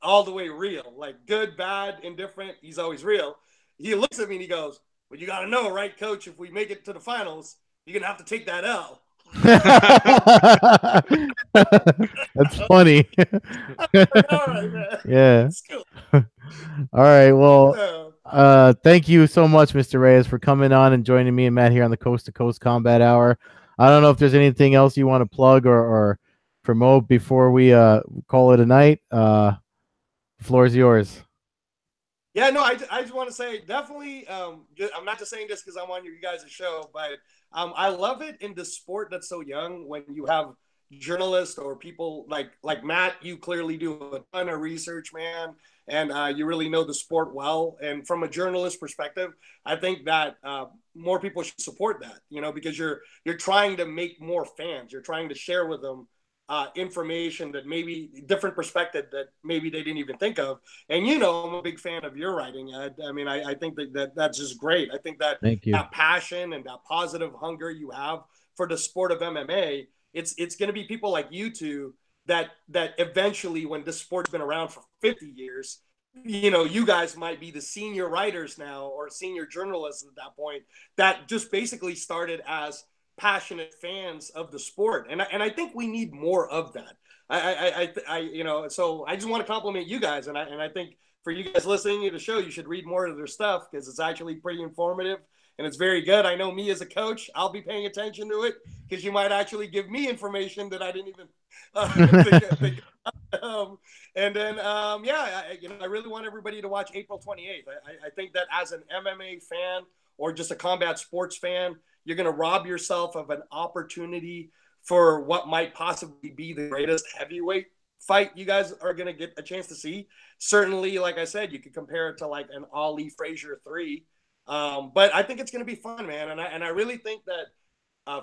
all the way real, like good, bad, indifferent. He's always real. He looks at me and he goes, "Well, you got to know, right, coach, if we make it to the finals, you're going to have to take that L." That's funny. All right, man. Yeah. It's cool. All right. Well, thank you so much, Mr. Reyes, for coming on and joining me and Matt here on the Coast to Coast Combat Hour. I don't know if there's anything else you want to plug or promote before we call it a night. Floor is yours. Yeah, no, I just want to say definitely. I'm not just saying this because I'm on you guys' show, but I love it in the sport that's so young when you have journalists or people like Matt. You clearly do a ton of research, man, and you really know the sport well. And from a journalist perspective, I think that more people should support that. Because you're trying to make more fans. You're trying to share with them information that maybe different perspective that maybe they didn't even think of. And I'm a big fan of your writing. I mean, I think that's just great. I think that Thank you. that passion and that positive hunger you have for the sport of MMA, it's going to be people like you two that eventually, when this sport's been around for 50 years, you guys might be the senior writers now or senior journalists at that point that just basically started as passionate fans of the sport, and I think we need more of that. So I just want to compliment you guys, and I think for you guys listening to the show, you should read more of their stuff because it's actually pretty informative and it's very good. I know me as a coach, I'll be paying attention to it because you might actually give me information that I didn't even think. And then I really want everybody to watch April 28th. I think that as an MMA fan or just a combat sports fan, you're going to rob yourself of an opportunity for what might possibly be the greatest heavyweight fight you guys are going to get a chance to see. Certainly, like I said, you could compare it to like an Ali Frazier 3. But I think it's going to be fun, man. And I really think that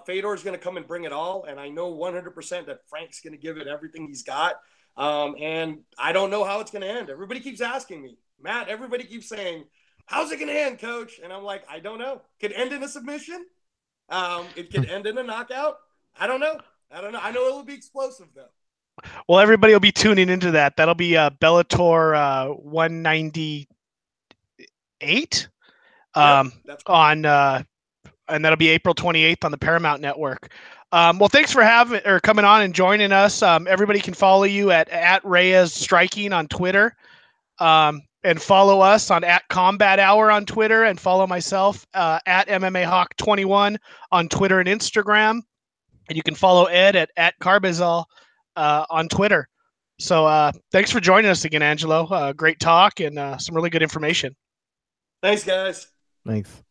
Fedor is going to come and bring it all. And I know 100% that Frank's going to give it everything he's got. And I don't know how it's going to end. Everybody keeps asking me, Matt, everybody keeps saying, "How's it going to end, coach?" And I'm like, I don't know. Could end in a submission. It could end in a knockout. I don't know. I know it'll be explosive, though. Well, everybody will be tuning into that. That'll be Bellator 198 That's on and that'll be April 28th on the Paramount Network. Well, thanks for coming on and joining us. Everybody can follow you at Reyes Striking on Twitter, and follow us on at Combat Hour on Twitter, and follow myself at MMA Hawk 21 on Twitter and Instagram, and you can follow Ed at Carbazal on Twitter. So thanks for joining us again, Angelo. Great talk and some really good information. Thanks, guys. Thanks.